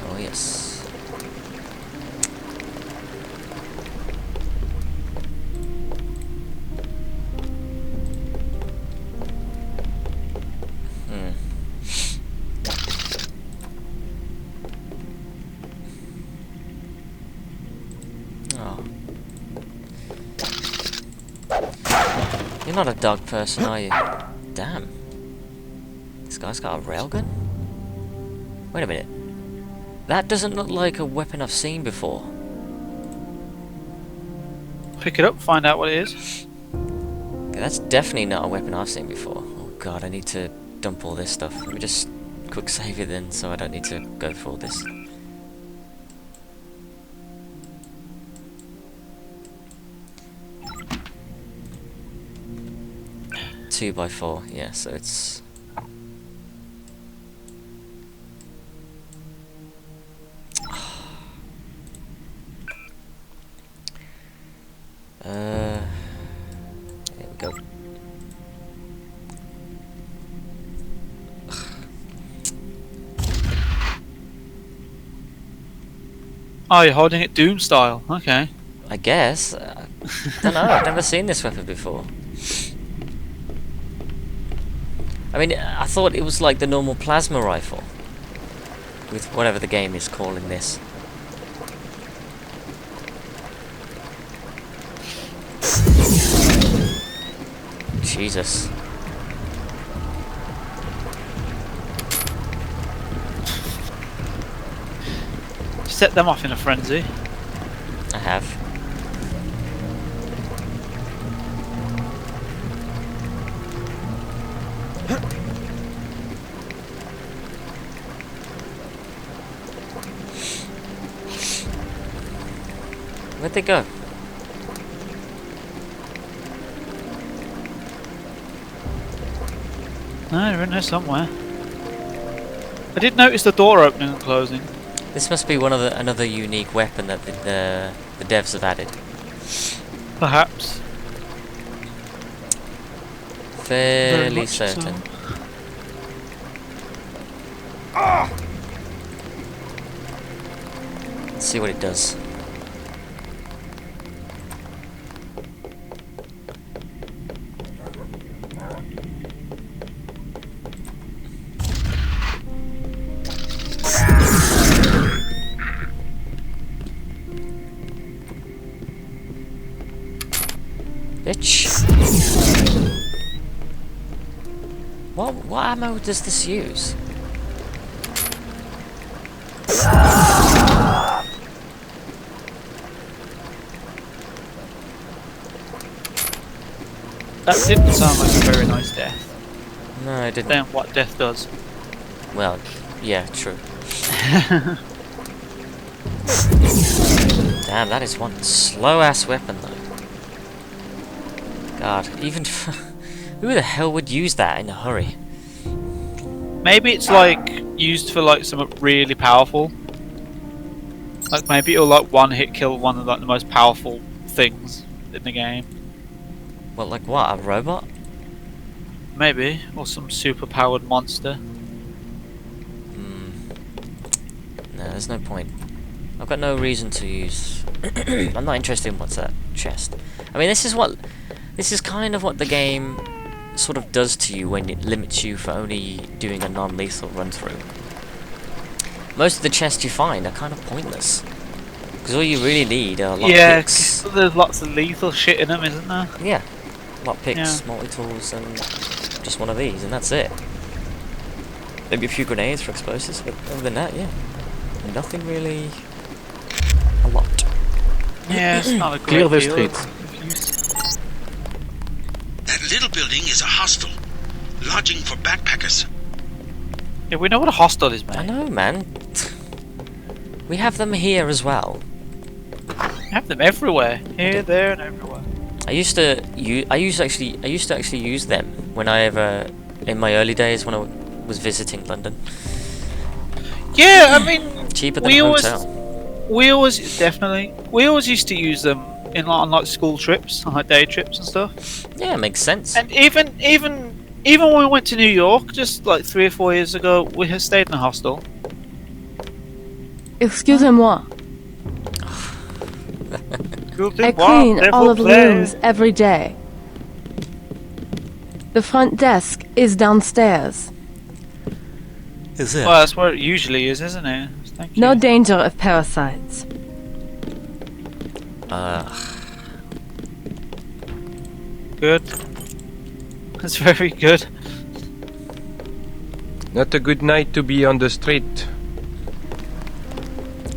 Oh yes. You're not a dog person, are you? Damn. This guy's got a railgun? Wait a minute. That doesn't look like a weapon I've seen before. Pick it up, find out what it is. Okay, that's definitely not a weapon I've seen before. Oh god, I need to dump all this stuff. Let me just quick save it then, so I don't need to go through all this. Two by 4, yeah, so it's... There we go. Oh, you're holding it Doom style. Okay. I guess. Don't know, I've never seen this weapon before. I mean, I thought it was like the normal plasma rifle. With whatever the game is calling this. Jesus. Set them off in a frenzy. I have. Where'd they go? No, they're in there somewhere. I did notice the door opening and closing. This must be another unique weapon that the devs have added. Perhaps. Fairly certain. Let's see what it does. Bitch. What ammo does this use? That didn't sound like a very nice death. No, it didn't. Then what death does. Well, yeah, true. Damn, that is one slow-ass weapon, though. God, even... who the hell would use that in a hurry? Maybe it's like used for like something really powerful. Like maybe it'll like one hit kill one of like the most powerful things in the game. Well, like what? A robot? Maybe, or some super powered monster. No, there's no point. I've got no reason to use... I'm not interested in what's that chest. I mean, this is kind of what the game sort of does to you when it limits you for only doing a non-lethal run-through. Most of the chests you find are kind of pointless. Because all you really need are lockpicks. Yeah, there's lots of lethal shit in them, isn't there? Yeah. Lockpicks, multi-tools, and just one of these, and that's it. Maybe a few grenades for explosives, but other than that, yeah. Nothing really... a lot. Yeah, it's not a great Clear the deal. streets. That little building is a hostel. Lodging for backpackers. Yeah, we know what a hostel is, man. I know, man. We have them here as well. We have them everywhere. Here, there, and everywhere. I used to actually use them when in my early days when I was visiting London. Yeah, I mean, cheaper than a hotel. We always used to use them on like school trips, on like day trips and stuff. Yeah, it makes sense. And even when we went to New York, just like 3 or 4 years ago, we had stayed in a hostel. Excusez-moi. I clean all of the rooms every day. The front desk is downstairs. Is it? Well, that's where it usually is, isn't it? Thank you. No danger of parasites. Good. That's very good. Not a good night to be on the street.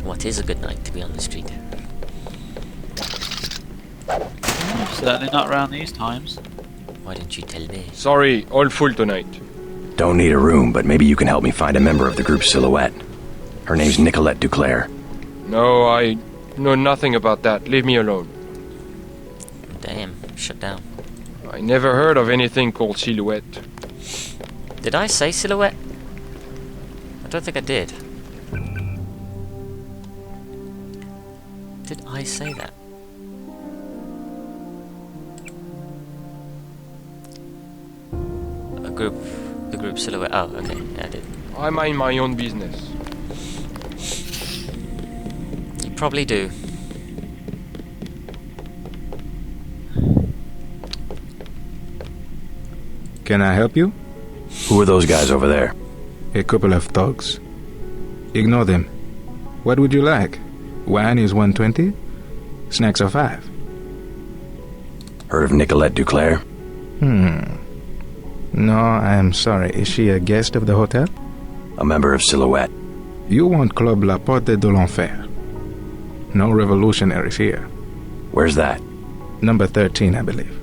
What is a good night to be on the street? Certainly not around these times. Why didn't you tell me? Sorry, all full tonight. Don't need a room, but maybe you can help me find a member of the group Silhouette. Her name's Nicolette Duclair. No, I know nothing about that. Leave me alone. Damn, shut down. I never heard of anything called Silhouette. Did I say Silhouette? I don't think I did. Did I say that? The group Silhouette. Oh, okay, yeah, I did. I mind my own business. You probably do. Can I help you? Who are those guys over there? A couple of thugs. Ignore them. What would you like? Wine is 120. Snacks are 5. Heard of Nicolette Duclair? No, I'm sorry. Is she a guest of the hotel? A member of Silhouette. You want Club La Porte de l'Enfer. No revolutionaries here. Where's that? Number 13, I believe.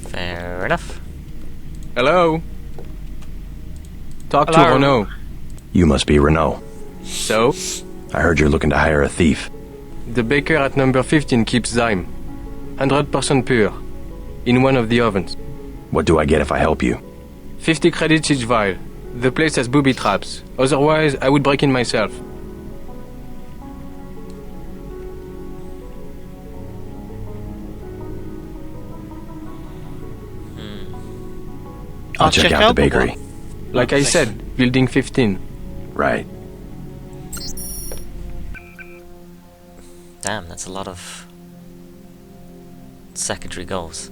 Fair enough. Hello? Talk to Hello. Renault. You must be Renault. So? I heard you're looking to hire a thief. The baker at number 15 keeps Zyme. 100% pure. In one of the ovens. What do I get if I help you? 50 credits each vial. The place has booby traps. Otherwise, I would break in myself. I'll check out the bakery. Like I said, building 15. Right. Damn, that's a lot of secondary goals.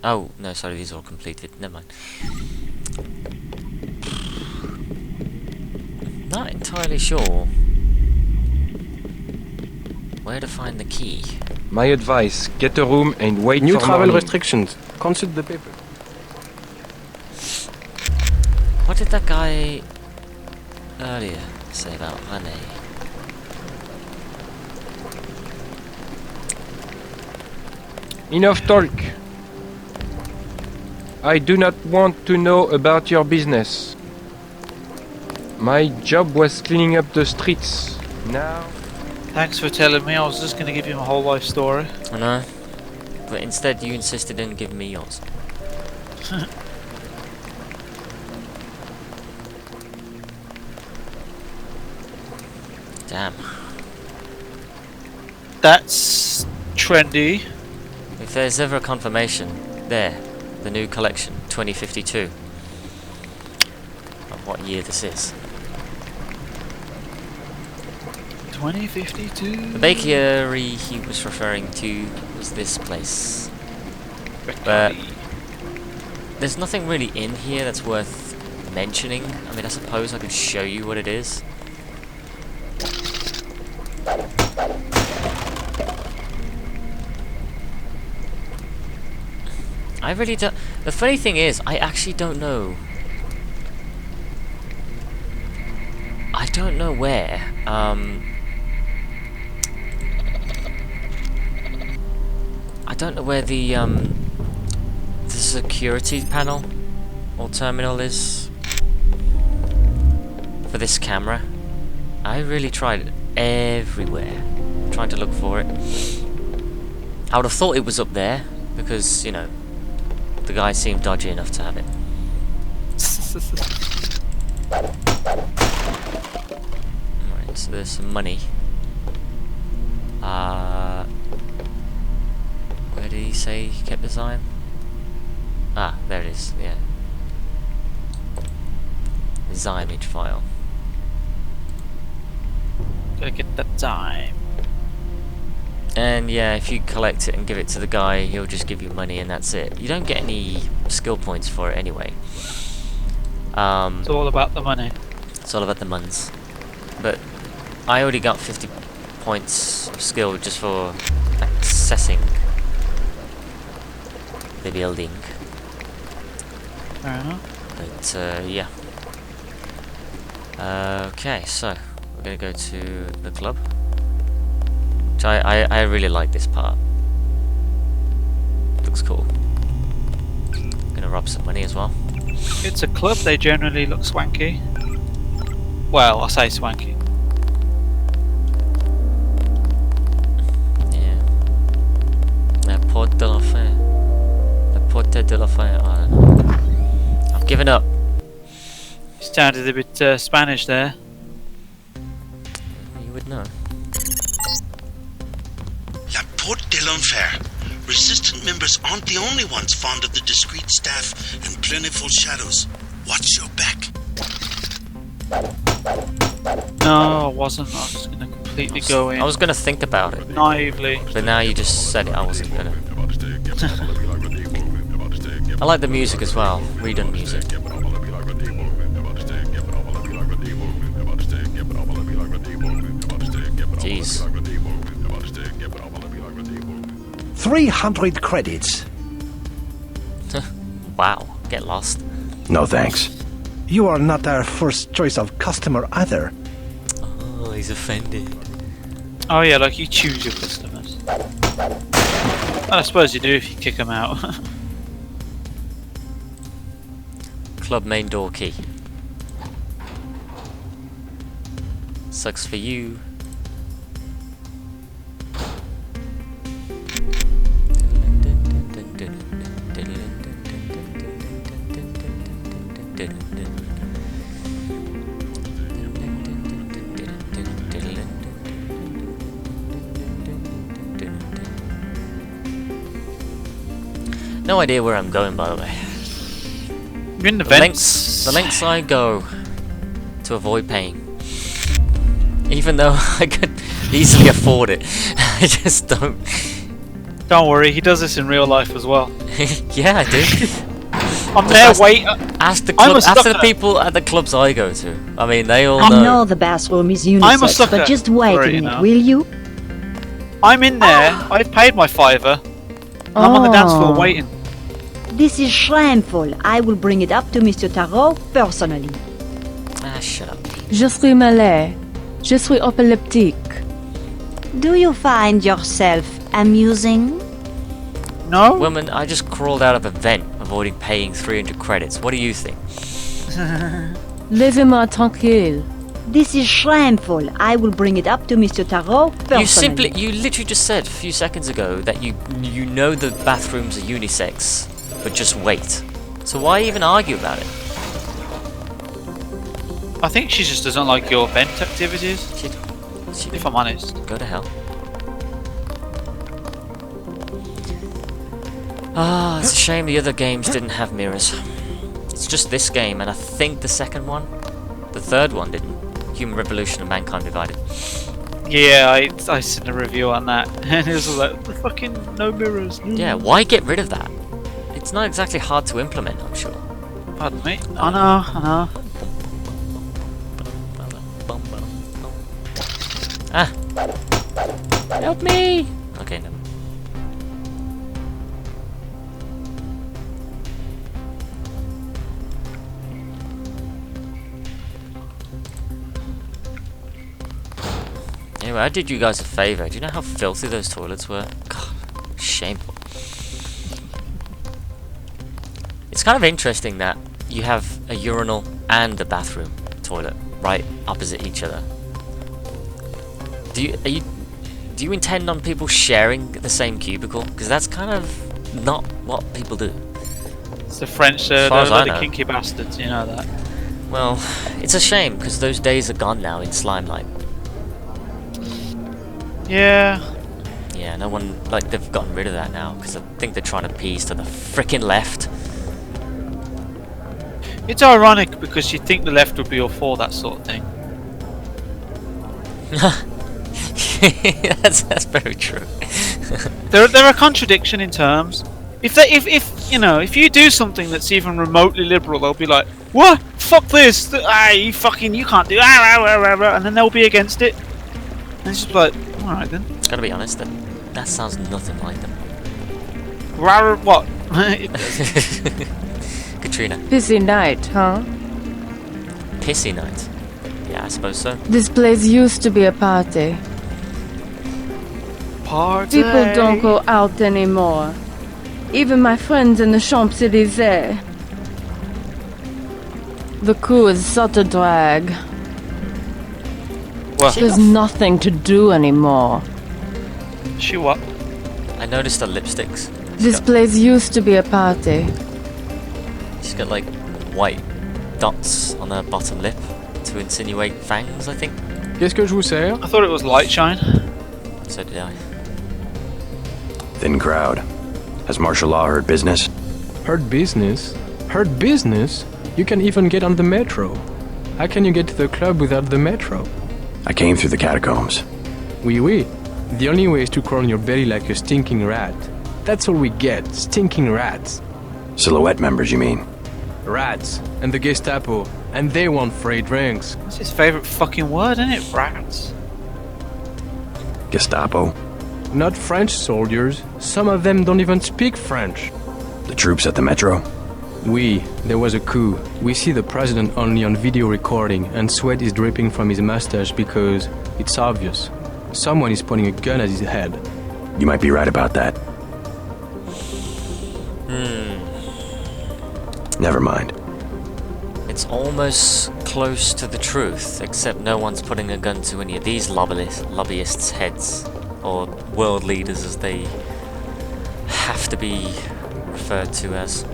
Oh, no, sorry, these are all completed. Never mind. Not entirely sure where to find the key. My advice, get a room and wait New for travel morning. restrictions. Consult the paper. What did that guy earlier say about Rene? Enough talk. I do not want to know about your business. My job was cleaning up the streets. Now... Thanks for telling me. I was just going to give you my whole life story. I know. But instead you insisted in giving me yours. Damn. That's trendy. If there's ever a confirmation, there, the new collection, 2052, of what year this is. 2052. The bakery he was referring to was this place. But there's nothing really in here that's worth mentioning. I mean, I suppose I could show you what it is. I really don't... The funny thing is, I actually don't know. I don't know where. I don't know where the security panel or terminal is for this camera. I really tried everywhere trying to look for it. I would have thought it was up there because, you know, the guy seemed dodgy enough to have it. Alright, so there's some money. Where did he say he kept the Zyme? Ah, there it is, yeah. The Zymage file. Gotta get that time. And yeah, if you collect it and give it to the guy, he'll just give you money and that's it. You don't get any skill points for it anyway. It's all about the money. It's all about the muns. But I already got 50 points of skill just for accessing the building. Fair enough. But yeah. Okay, so we're gonna go to the club. Which I really like this part. Looks cool. Gonna rob some money as well. It's a club, they generally look swanky. Well, I say swanky. Yeah. La Porte de l'Enfer. La Porte de l'Enfer. I don't know. I've given up. You sounded a bit Spanish there. You would know. La Porte de l'Enfer. Resistant members aren't the only ones fond of the discreet staff and plentiful shadows. Watch your back. No, I wasn't. I was going to completely go in. I was gonna think about it. Naively. But now you just said it, I wasn't gonna. I like the music as well. Redone music. Jeez. 300 credits. Wow, get lost. No thanks. You are not our first choice of customer either. Oh, he's offended. Oh yeah, like you choose your customers. Well, I suppose you do if you kick them out. Club main door key. Sucks for you. No idea where I'm going, by the way. You're in the lengths I go to avoid paying. Even though I could easily afford it. I just don't. Don't worry, he does this in real life as well. Yeah, I do. I'm there, wait. Ask the people at the clubs I go to. I mean, they all I know. know the bathroom is I'm a unisex, sucker but just wait for a it, you minute, know. will you? I'm in there, I've paid my $5. And I'm on the dance floor waiting. This is shameful. I will bring it up to Mr. Tarot personally. Ah, shut up. Je suis malade. Je suis épileptique. Do you find yourself amusing? No? Woman, I just crawled out of a vent, avoiding paying 300 credits. What do you think? Laissez-moi tranquille. This is shameful. I will bring it up to Mr. Tarot personally. You literally just said a few seconds ago that you know the bathrooms are unisex, but just wait. So why even argue about it? I think she just doesn't like your vent activities. If I'm honest. Go to hell. Ah, it's a shame the other games didn't have mirrors. It's just this game, and I think the second one, the third one didn't. Human Revolution and Mankind Divided. Yeah, I seen a review on that, and it was like, the fucking no mirrors. Yeah, why get rid of that? It's not exactly hard to implement, I'm sure. Pardon me. I know. Ah! Help me! Okay, no. Anyway, I did you guys a favour. Do you know how filthy those toilets were? God, shameful. It's kind of interesting that you have a urinal and a bathroom toilet right opposite each other. Do you intend on people sharing the same cubicle? Because that's kind of not what people do. It's the French, they're the kinky bastards, you know that. Well, it's a shame because those days are gone now in Slimelight. Yeah. Yeah, no one, like, they've gotten rid of that now because I think they're trying to appease to the frickin' left. It's ironic because you'd think the left would be all for that sort of thing. that's very true. They're a contradiction in terms. If you do something that's even remotely liberal, they'll be like, "What? Fuck this! You can't do," and then they'll be against it. And it's just like, alright then. Gotta be honest, that sounds nothing like them. What? Katrina. Busy night, huh? Pissy night. Yeah, I suppose so. This place used to be a party. Party. People don't go out anymore. Even my friends in the Champs-Élysées. The coup is such a drag. What? There's nothing to do anymore. She what? I noticed her lipsticks. This place used to be a party. She's got like white dots on her bottom lip to insinuate fangs, I think. Qu'est-ce que je vous sers? I thought it was light shine. So did I. Thin crowd. Has martial law heard business? Heard business? Heard business? You can even get on the metro. How can you get to the club without the metro? I came through the catacombs. Oui, oui. The only way is to crawl on your belly like a stinking rat. That's all we get, stinking rats. Silhouette members, you mean? Rats. And the Gestapo. And they want free drinks. That's his favourite fucking word, isn't it? Rats. Gestapo? Not French soldiers. Some of them don't even speak French. The troops at the metro? Oui, there was a coup. We see the president only on video recording, and sweat is dripping from his mustache because it's obvious. Someone is pointing a gun at his head. You might be right about that. Never mind. It's almost close to the truth, except no one's putting a gun to any of these lobbyists' heads, or world leaders as they have to be referred to as.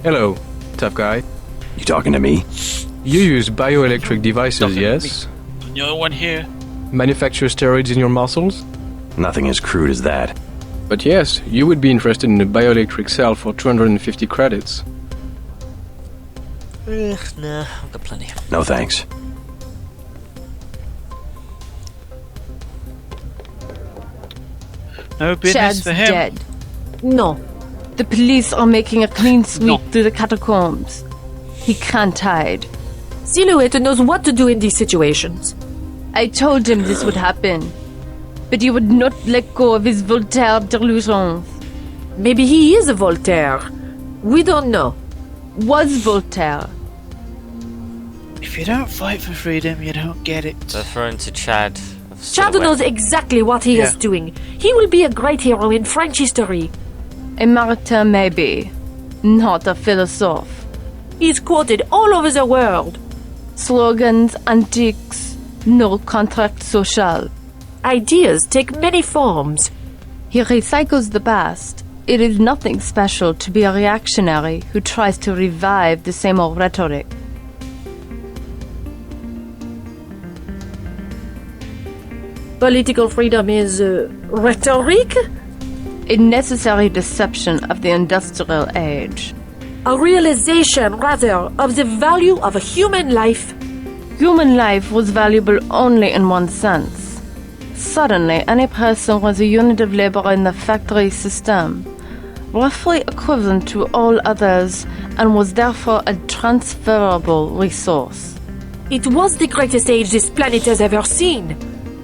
Hello, tough guy. You talking to me? You use bioelectric devices, yes? No one here. Manufacture steroids in your muscles? Nothing as crude as that. But yes, you would be interested in a bioelectric cell for 250 credits. Nah, I've got plenty. No thanks. No business Chad's for him. dead. No. The police are making a clean sweep No. through the catacombs. He can't hide. Silhouette knows what to do in these situations. I told him this would happen. But he would not let go of his Voltaire delusions. Maybe he is a Voltaire. We don't know. Was Voltaire. If you don't fight for freedom, you don't get it. Referring to Chad. Chad knows exactly what he is doing. He will be a great hero in French history. A martyr, maybe. Not a philosophe. He's quoted all over the world. Slogans, antiques, no contract social. Ideas take many forms. He recycles the past. It is nothing special to be a reactionary who tries to revive the same old rhetoric. Political freedom is rhetoric? A necessary deception of the industrial age. A realization, rather, of the value of a human life. Human life was valuable only in one sense. Suddenly, any person was a unit of labor in the factory system, roughly equivalent to all others, and was therefore a transferable resource. It was the greatest age this planet has ever seen.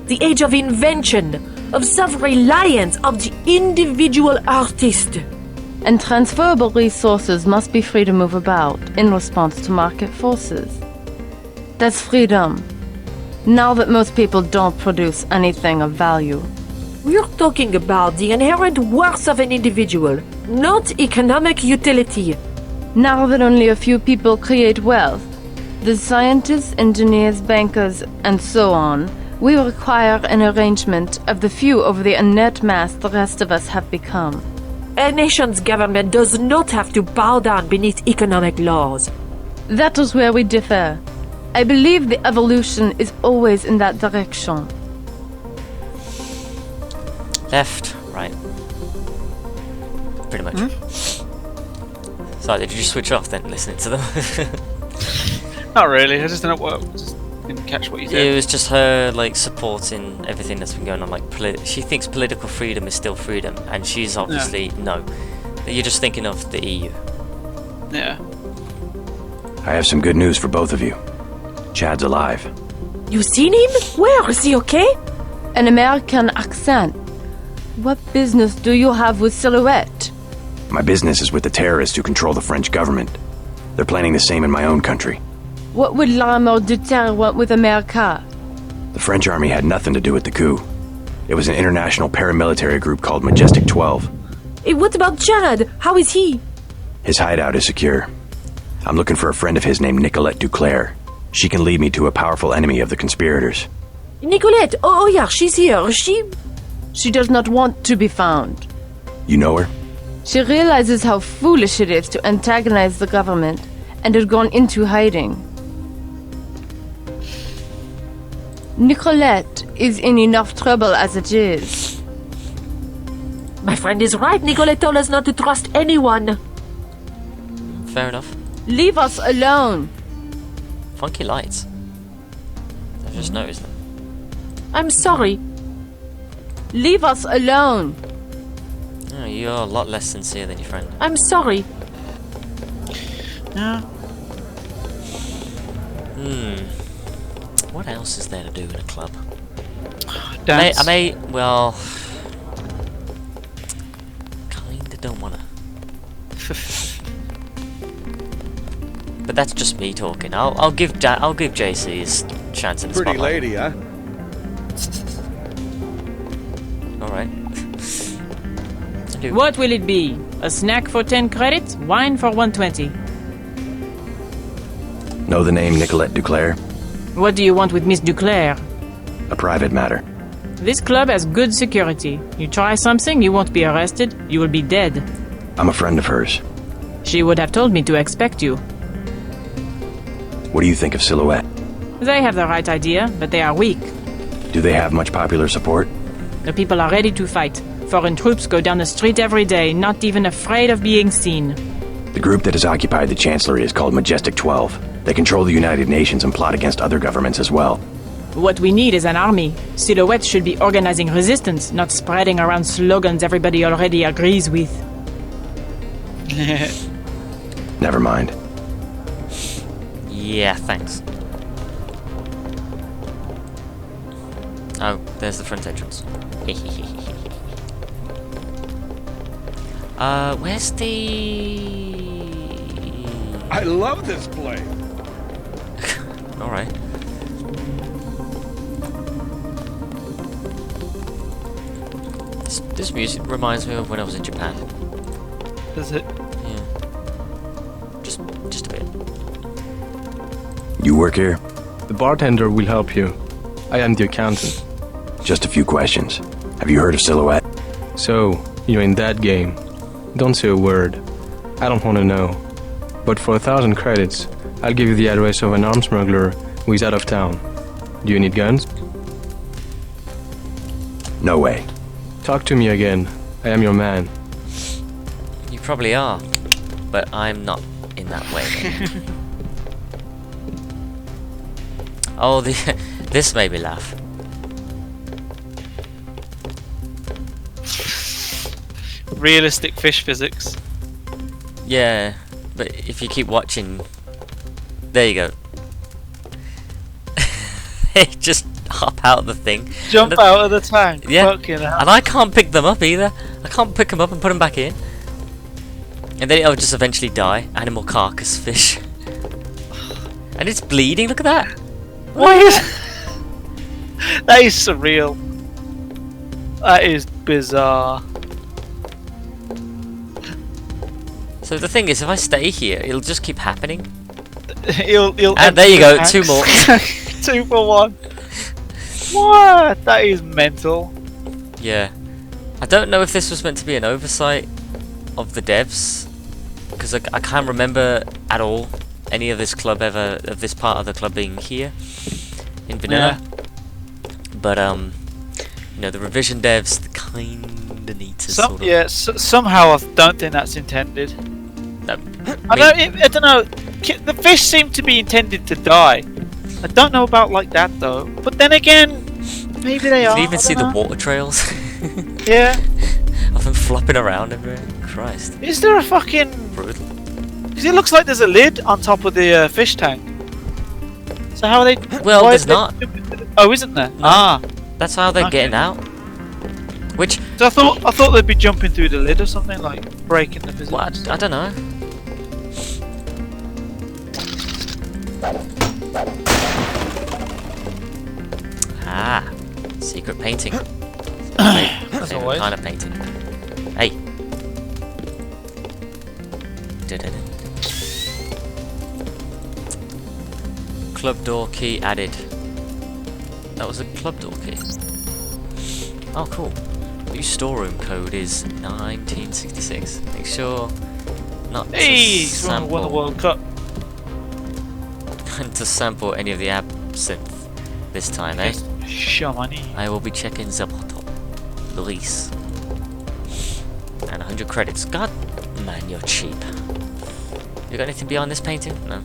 The age of invention, of self-reliance, of the individual artist. And transferable resources must be free to move about in response to market forces. That's freedom. Now that most people don't produce anything of value. We're talking about the inherent worth of an individual, not economic utility. Now that only a few people create wealth, the scientists, engineers, bankers, and so on, we require an arrangement of the few over the inert mass the rest of us have become. A nation's government does not have to bow down beneath economic laws. That is where we differ. I believe the evolution is always in that direction. Left, right. Pretty much. Sorry, did you switch off then, listening to them? Not really. I just don't know what. Just didn't catch what you said. It was just her like supporting everything that's been going on. Like, she thinks political freedom is still freedom, and she's obviously no. You're just thinking of the EU. Yeah. I have some good news for both of you. Chad's alive. You seen him? Where? Is he okay? An American accent. What business do you have with Silhouette? My business is with the terrorists who control the French government. They're planning the same in my own country. What would l'armée de terre want with America? The French army had nothing to do with the coup. It was an international paramilitary group called Majestic 12. Hey, what about Jared? How is he? His hideout is secure. I'm looking for a friend of his named Nicolette Duclair. She can lead me to a powerful enemy of the conspirators. Nicolette, oh yeah, she's here. She does not want to be found. You know her? She realizes how foolish it is to antagonize the government and has gone into hiding. Nicolette is in enough trouble as it is. My friend is right. Nicolette told us not to trust anyone. Fair enough. Leave us alone. Funky lights. I've just noticed them. I'm sorry. Leave us alone. Oh, you're a lot less sincere than your friend. I'm sorry. Yeah. What else is there to do in a club? Dance. I may, well, kinda don't wanna. But that's just me talking. I'll give JC his chance in the Pretty spotlight. lady, huh? All right. What will it be? A snack for 10 credits? Wine for 120. Know the name Nicolette Duclair? What do you want with Miss Duclair? A private matter. This club has good security. You try something, you won't be arrested. You will be dead. I'm a friend of hers. She would have told me to expect you. What do you think of Silhouette? They have the right idea, but they are weak. Do they have much popular support? The people are ready to fight. Foreign troops go down the street every day, not even afraid of being seen. The group that has occupied the Chancellery is called Majestic 12. They control the United Nations and plot against other governments as well. What we need is an army. Silhouette should be organizing resistance, not spreading around slogans everybody already agrees with. Never mind. Yeah, thanks. Oh, there's the front entrance. Where's the... I love this place. Alright. This music reminds me of when I was in Japan. Does it? Yeah. Just a bit. You work here? The bartender will help you. I am the accountant. Just a few questions. Have you heard of Silhouette? So, you're in that game. Don't say a word. I don't want to know. But for 1,000 credits, I'll give you the address of an arms smuggler who is out of town. Do you need guns? No way. Talk to me again. I am your man. You probably are, but I'm not in that way. Oh, this made me laugh. Realistic fish physics. Yeah, but if you keep watching, there you go. They just hop out of the thing. Jump out of the tank. Yeah, Fucking hell. and I can't pick them up either. I can't pick them up and put them back in. And then it'll just eventually die. Animal carcass fish. And it's bleeding, look at that. Why is... That is surreal. That is bizarre. So the thing is, if I stay here, it'll just keep happening. And there you go, 2 more. 2 for 1. What? That is mental. Yeah. I don't know if this was meant to be an oversight of the devs, because I can't remember at all any of this club ever, of this part of the club being here in vanilla. Yeah. But you know, the revision devs kinda need to sort of... Yeah, somehow I don't think that's intended. No, I don't know. The fish seem to be intended to die. I don't know about like that though. But then again, maybe they are. You can even see the water trails. Yeah. Of them flopping around everywhere. Christ. Is there a fucking... Brutal. Because it looks like there's a lid on top of the fish tank. So how are they... Well, there's not. Oh, isn't there? No. That's how they're getting out. Which... So I thought they'd be jumping through the lid or something, like breaking the visitors. What? I don't know. Ah, secret painting. That's always. Kind of painting. Hey. Club door key added. That was a club door key. Oh, cool. New storeroom code is 1966. Make sure not Hey, to won the World Cup. to sample any of the absinthe this time, eh? Shamani. I will be checking the bottle. Luis. And 100 credits. God, man, you're cheap. You got anything beyond this painting? No.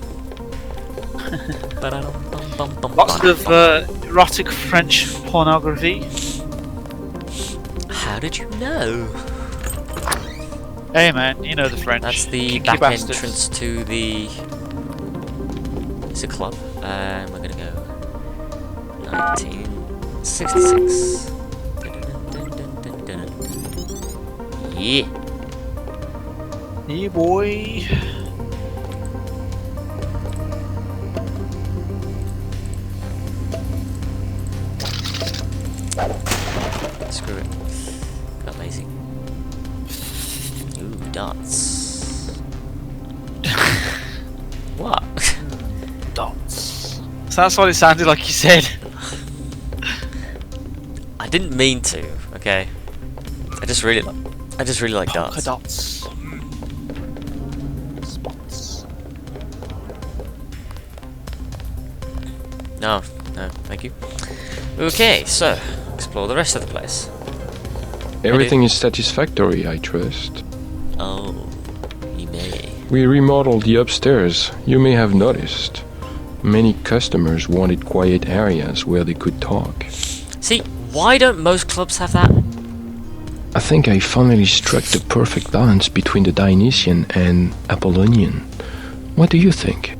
Lots of erotic French pornography. How did you know? Hey man, you know the French. That's the Kinky back bastards. entrance to the... It's a club. And we're gonna go... 1966. Yeah. Yeah, boy. Screw it. Got lazy. Ooh, dots. What? Dots. So that's what it sounded like you said. I didn't mean to, okay? I just really like dots. Dots. No, thank you. Okay, so explore the rest of the place. Everything is satisfactory, I trust. Oh, you may. We remodeled the upstairs. You may have noticed. Many customers wanted quiet areas where they could talk. See, why don't most clubs have that? I think I finally struck the perfect balance between the Dionysian and Apollonian. What do you think?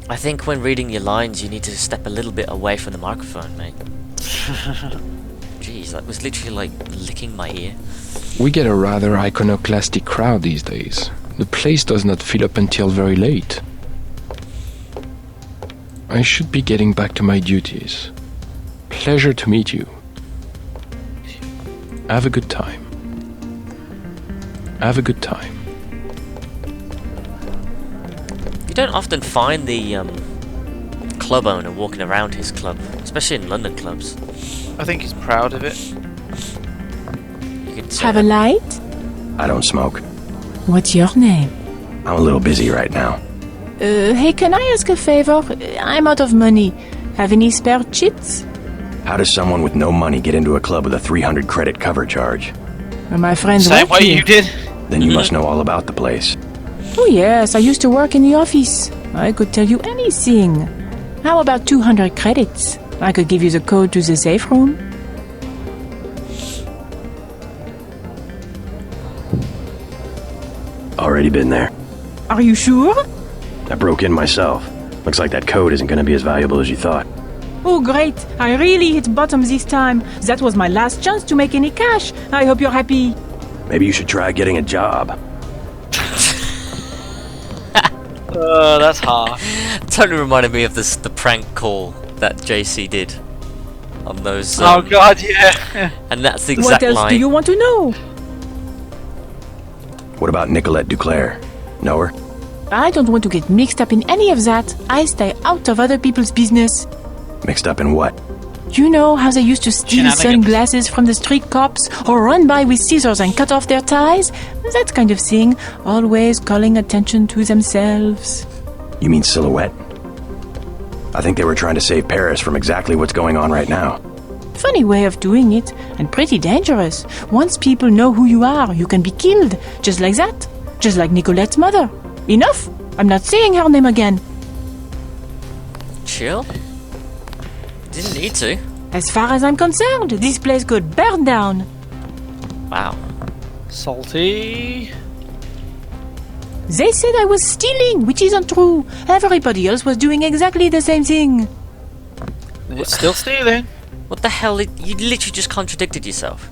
I think when reading your lines, you need to step a little bit away from the microphone, mate. Jeez, that was literally like licking my ear. We get a rather iconoclastic crowd these days. The place does not fill up until very late. I should be getting back to my duties. Pleasure to meet you. Have a good time. Have a good time. You don't often find the club owner walking around his club, especially in London clubs. I think he's proud of it. You can say Have a light? I don't smoke. What's your name? I'm a little busy right now. Hey, can I ask a favor? I'm out of money. Have any spare chits? How does someone with no money get into a club with a 300 credit cover charge? My friends Same work way here. you did. Then you must know all about the place. Oh yes, I used to work in the office. I could tell you anything. How about 200 credits? I could give you the code to the safe room. Already been there. Are you sure? I broke in myself. Looks like that code isn't going to be as valuable as you thought. Oh great, I really hit bottom this time. That was my last chance to make any cash. I hope you're happy. Maybe you should try getting a job. That's hard. Totally reminded me of the prank call that JC did on those. Oh god, yeah. And that's the exact What else line. do you want to know? What about Nicolette Duclair? Know her? I don't want to get mixed up in any of that. I stay out of other people's business. Mixed up in what? You know how they used to steal Shenanigans. sunglasses from the street cops or run by with scissors and cut off their ties? That kind of thing. Always calling attention to themselves. You mean Silhouette? I think they were trying to save Paris from exactly what's going on right now. Funny way of doing it, and pretty dangerous. Once people know who you are, you can be killed. Just like that. Just like Nicolette's mother. Enough! I'm not saying her name again. Chill. Didn't need to. As far as I'm concerned, this place could burn down. Wow. Salty. They said I was stealing, which isn't true. Everybody else was doing exactly the same thing. It's still stealing. What the hell? You literally just contradicted yourself.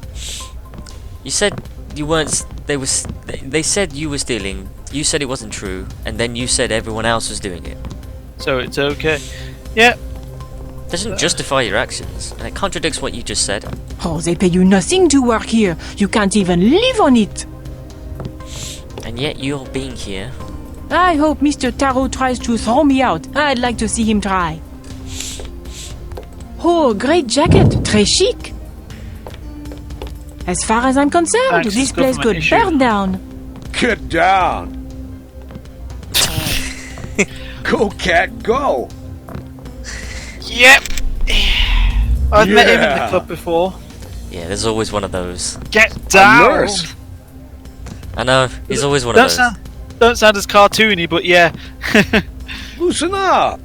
You said you weren't. They said you were stealing. You said it wasn't true, and then you said everyone else was doing it. So it's okay. Yeah. Doesn't justify your actions, and it contradicts what you just said. Oh, they pay you nothing to work here. You can't even live on it. And yet you're being here. I hope Mr. Taro tries to throw me out. I'd like to see him try. Oh, great jacket. Très chic. As far as I'm concerned, Thanks, this place could issue. burn down. Get down! Go, cat, go! Yep. I've met him in the Yeah. club before. Yeah, there's always one of those. Get down! Nurse. I know, he's always one of those. Don't sound as cartoony, but yeah. Loosen up!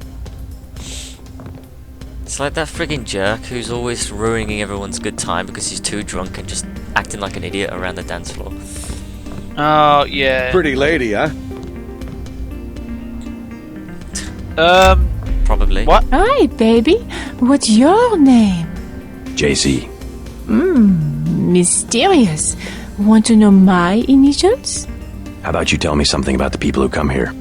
It's like that friggin' jerk who's always ruining everyone's good time because he's too drunk and just acting like an idiot around the dance floor. Oh, yeah. Pretty lady, huh? Probably. What? Hi, baby. What's your name? JC. Mysterious. Want to know my initials? How about you tell me something about the people who come here?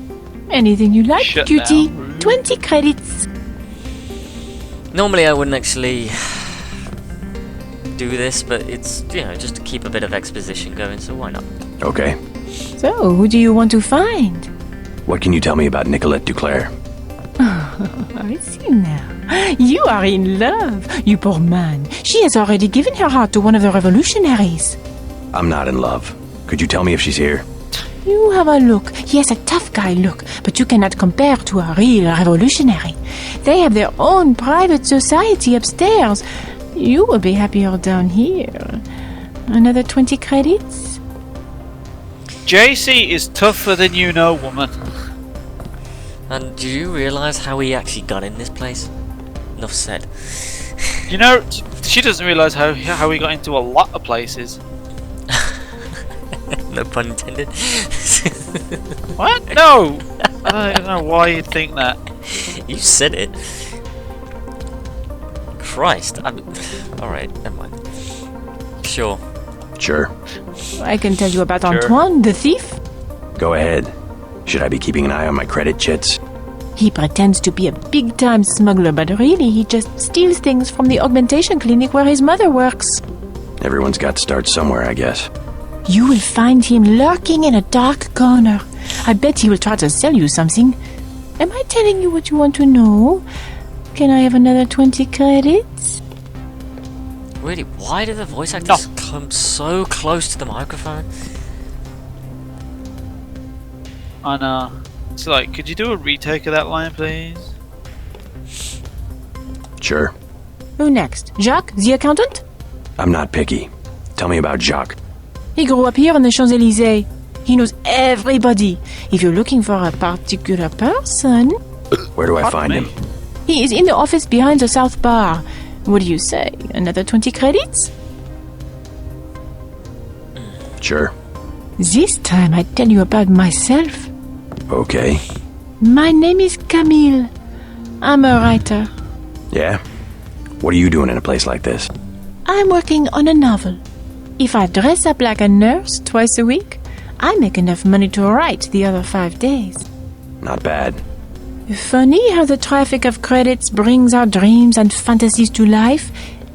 Anything you like, Shut cutie. down. 20 credits. Normally I wouldn't actually do this, but it's, just to keep a bit of exposition going, so why not? Okay. So, who do you want to find? What can you tell me about Nicolette Duclair? I see now. You are in love, you poor man. She has already given her heart to one of the revolutionaries. I'm not in love. Could you tell me if she's here? You have a look. He has a tough guy look, but you cannot compare to a real revolutionary. They have their own private society upstairs. You will be happier down here. Another 20 credits? JC is tougher than you know, woman. And do you realise how he actually got in this place? Enough said. You know, she doesn't realise how he got into a lot of places. No pun intended. What? No! I don't know why you'd think that. You said it. Christ. Alright, never mind. Sure. Sure. I can tell you about Sure. Antoine, the thief. Go ahead. Should I be keeping an eye on my credit chits? He pretends to be a big-time smuggler, but really he just steals things from the augmentation clinic where his mother works. Everyone's got to start somewhere, I guess. You will find him lurking in a dark corner. I bet he will try to sell you something. Am I telling you what you want to know? Can I have another 20 credits? Really, why do the voice actors come so close to the microphone? I know. It's like, could you do a retake of that line, please? Sure. Who next? Jacques, the accountant? I'm not picky. Tell me about Jacques. He grew up here on the Champs-Élysées. He knows everybody. If you're looking for a particular person... Where do I find him? He is in the office behind the South Bar. What do you say? Another 20 credits? Sure. This time I tell you about myself. Okay. My name is Camille. I'm a writer. Yeah? What are you doing in a place like this? I'm working on a novel. If I dress up like a nurse twice a week, I make enough money to write the other 5 days. Not bad. Funny how the traffic of credits brings our dreams and fantasies to life.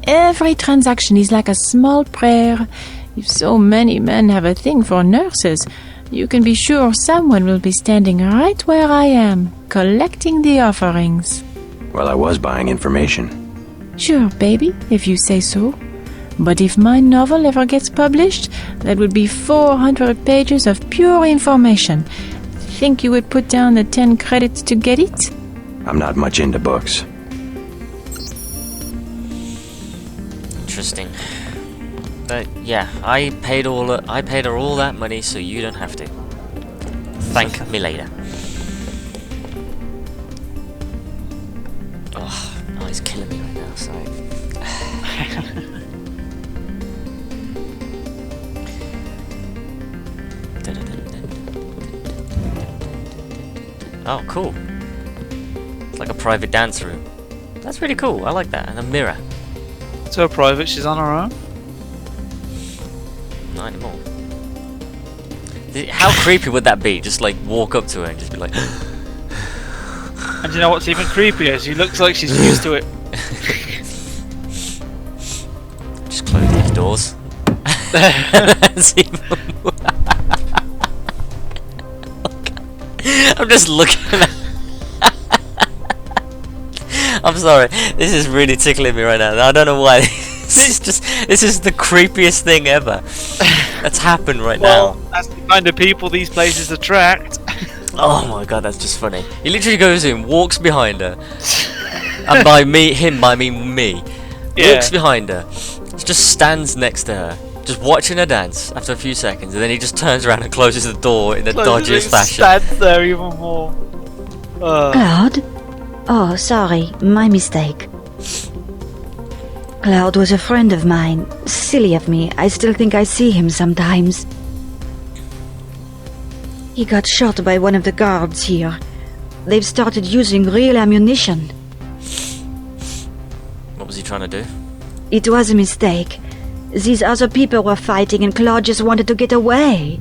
Every transaction is like a small prayer. If so many men have a thing for nurses, you can be sure someone will be standing right where I am, collecting the offerings. Well, I was buying information. Sure, baby, if you say so. But if my novel ever gets published, that would be 400 pages of pure information. Think you would put down the 10 credits to get it? I'm not much into books. Interesting. But yeah, I paid her all that money, so you don't have to. Thank me later. Oh, he's killing me right now. Sorry. Oh, cool. It's like a private dance room. That's really cool. I like that. And a mirror. So private, she's on her own. Not anymore. How creepy would that be? Just like walk up to her and just be like. And you know what's even creepier? She looks like she's used to it. Just close these doors. That's even more. I'm just looking at. I'm sorry. This is really tickling me right now. I don't know why. This is the creepiest thing ever that's happened right now. That's the kind of people these places attract. Oh my god, that's just funny. He literally goes in, walks behind her, and by him, I mean me. Yeah. Walks behind her, just stands next to her, just watching her dance after a few seconds, and then he just turns around and closes the door in the dodgiest fashion. Stands there even more. Cloud? Oh, sorry, my mistake. Cloud was a friend of mine. Silly of me, I still think I see him sometimes. He got shot by one of the guards here. They've started using real ammunition. What was he trying to do? It was a mistake. These other people were fighting and Claude just wanted to get away.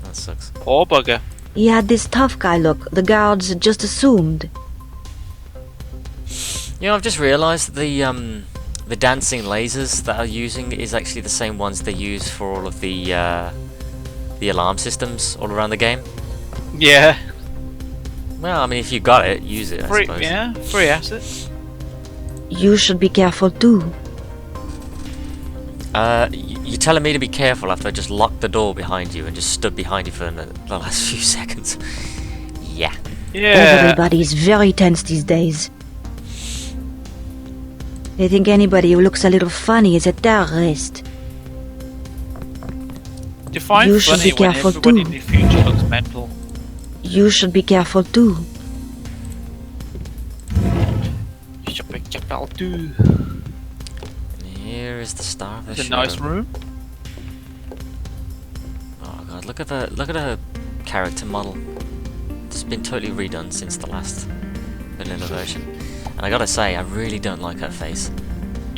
That sucks. Poor bugger. He had this tough guy look. The guards just assumed. You know, I've just realised the dancing lasers that are using is actually the same ones they use for all of the alarm systems all around the game. Yeah. Well, I mean, if you got it, use it, I suppose. Yeah, free assets. You should be careful too. You're telling me to be careful after I just locked the door behind you and just stood behind you for the last few seconds? Yeah. Yeah. Everybody's very tense these days. They think anybody who looks a little funny is a terrorist. You find You should funny be careful when everybody too. in the future looks mental. You should be careful too. You should be careful too. And here is the star of the It's a show. nice room. Oh god, look at her character model. It's been totally redone since the last vanilla version. And I gotta say, I really don't like her face.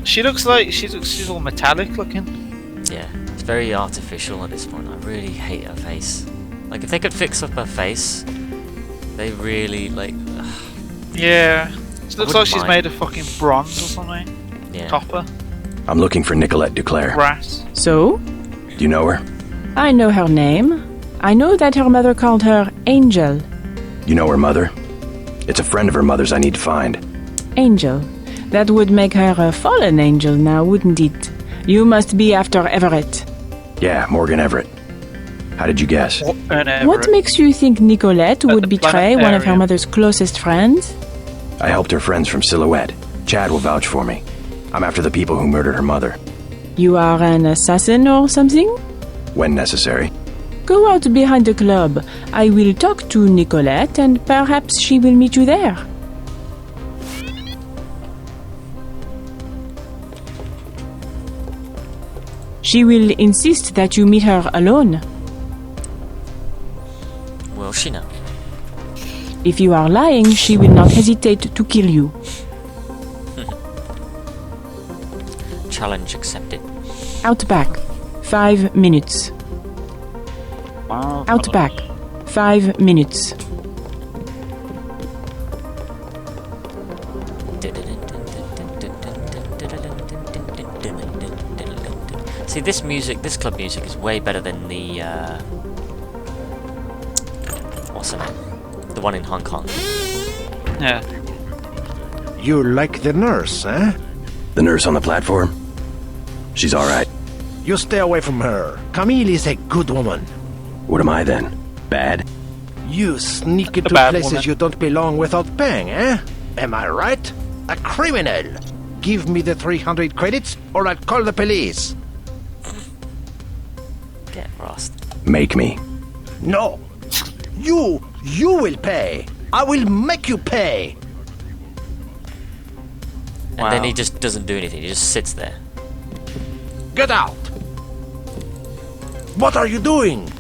She looks like she's all metallic looking. Yeah, it's very artificial at this point. I really hate her face. Like, if they could fix up her face, they really, like... Yeah. She looks wouldn't like she's mind. made of fucking bronze or something. Yeah. Copper. I'm looking for Nicolette Duclair. Brass. So? Do you know her? I know her name. I know that her mother called her Angel. You know her mother? It's a friend of her mother's I need to find. Angel. That would make her a fallen angel now, wouldn't it? You must be after Everett. Yeah, Morgan Everett. How did you guess? What makes you think Nicolette would betray one of her mother's closest friends? I helped her friends from Silhouette. Chad will vouch for me. I'm after the people who murdered her mother. You are an assassin or something? When necessary. Go out behind the club. I will talk to Nicolette and perhaps she will meet you there. She will insist that you meet her alone. Will she know? If you are lying, she will not hesitate to kill you. Challenge accepted. Out back. 5 minutes. Out back. 5 minutes. See, this music, this club music is way better than the, what's the name? The one in Hong Kong. Yeah. You like the nurse, eh? The nurse on the platform? She's alright. You stay away from her. Camille is a good woman. What am I then? Bad? You sneak into bad places woman. you don't belong without paying, eh? Am I right? A criminal. Give me the 300 credits or I'll call the police. Get Rost. Make me. No. You will pay. I will make you pay. And then he just doesn't do anything, he just sits there. Get out. What are you doing?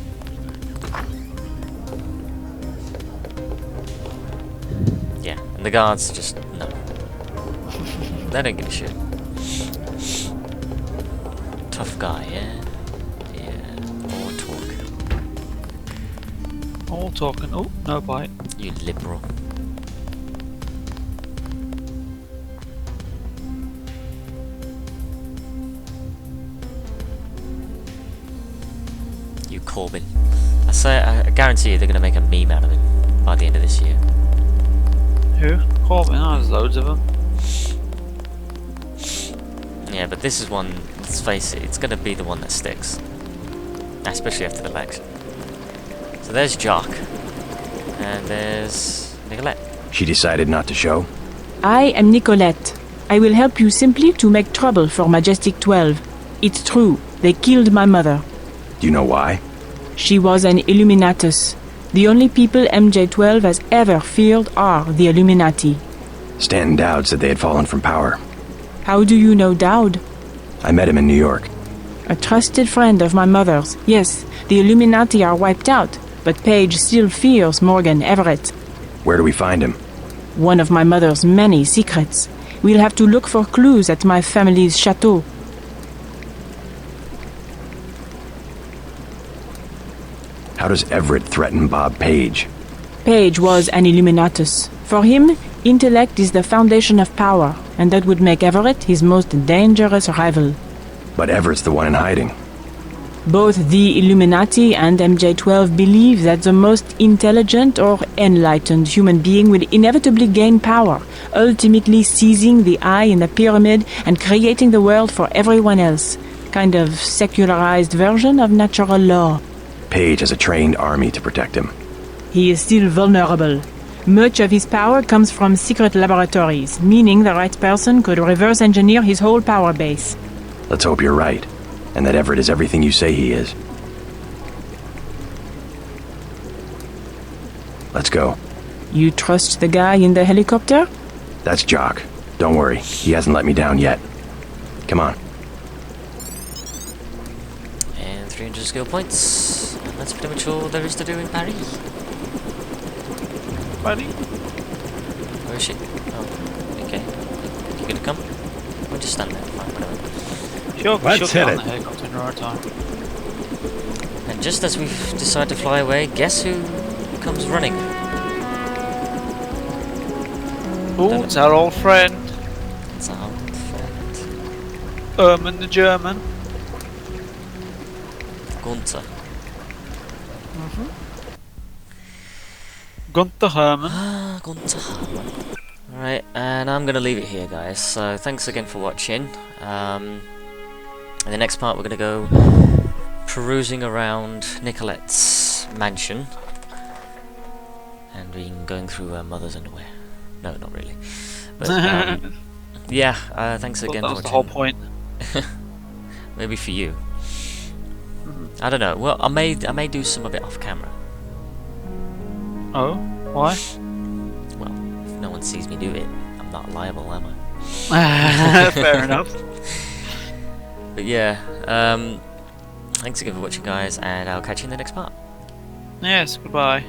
Yeah, and The guards just no. They don't give a shit. Tough guy, yeah? Yeah. All talk. All talking. Oh, no bite. You liberal. You Corbyn. I guarantee you they're gonna make a meme out of him by the end of this year. Who? Corbyn? Oh, there's loads of them. Yeah, but this is one, let's face it, it's gonna be the one that sticks. Especially after the election. So there's Jock. And there's Nicolette. She decided not to show? I am Nicolette. I will help you simply to make trouble for Majestic 12. It's true, they killed my mother. Do you know why? She was an Illuminatus. The only people MJ-12 has ever feared are the Illuminati. Stanton Dowd said they had fallen from power. How do you know Dowd? I met him in New York. A trusted friend of my mother's. Yes, the Illuminati are wiped out, but Paige still fears Morgan Everett. Where do we find him? One of my mother's many secrets. We'll have to look for clues at my family's chateau. How does Everett threaten Bob Page? Page was an Illuminatus. For him, intellect is the foundation of power, and that would make Everett his most dangerous rival. But Everett's the one in hiding. Both the Illuminati and MJ-12 believe that the most intelligent or enlightened human being will inevitably gain power, ultimately seizing the eye in the pyramid and creating the world for everyone else. Kind of secularized version of natural law. Page has a trained army to protect him. He is still vulnerable. Much of his power comes from secret laboratories, meaning the right person could reverse engineer his whole power base. Let's hope you're right, and that Everett is everything you say he is. Let's go. You trust the guy in the helicopter? That's Jock. Don't worry, he hasn't let me down yet. Come on. And 300 skill points. And that's pretty much all there is to do in Paris. Buddy? Where is she? Oh, okay. You gonna come? We'll just stand there. Fine, whatever. Sure, Let's hit it. The helicopter in our time. And just as we decide to fly away, guess who comes running? Oh, it's our old friend. It's our old friend. Erman the German. Gunther. Gunther Herman. Ah, Gunther Herman. Alright, and I'm gonna leave it here, guys. So thanks again for watching. In the next part, we're gonna go perusing around Nicolette's mansion, and we're going through her mother's underwear. No, not really. But yeah, thanks again for watching. That was the whole point. Maybe for you. I don't know. Well, I may do some of it off camera. Oh, why? Well, if no one sees me do it, I'm not liable, am I? Fair enough. But yeah, thanks again for watching, guys, and I'll catch you in the next part. Yes, goodbye.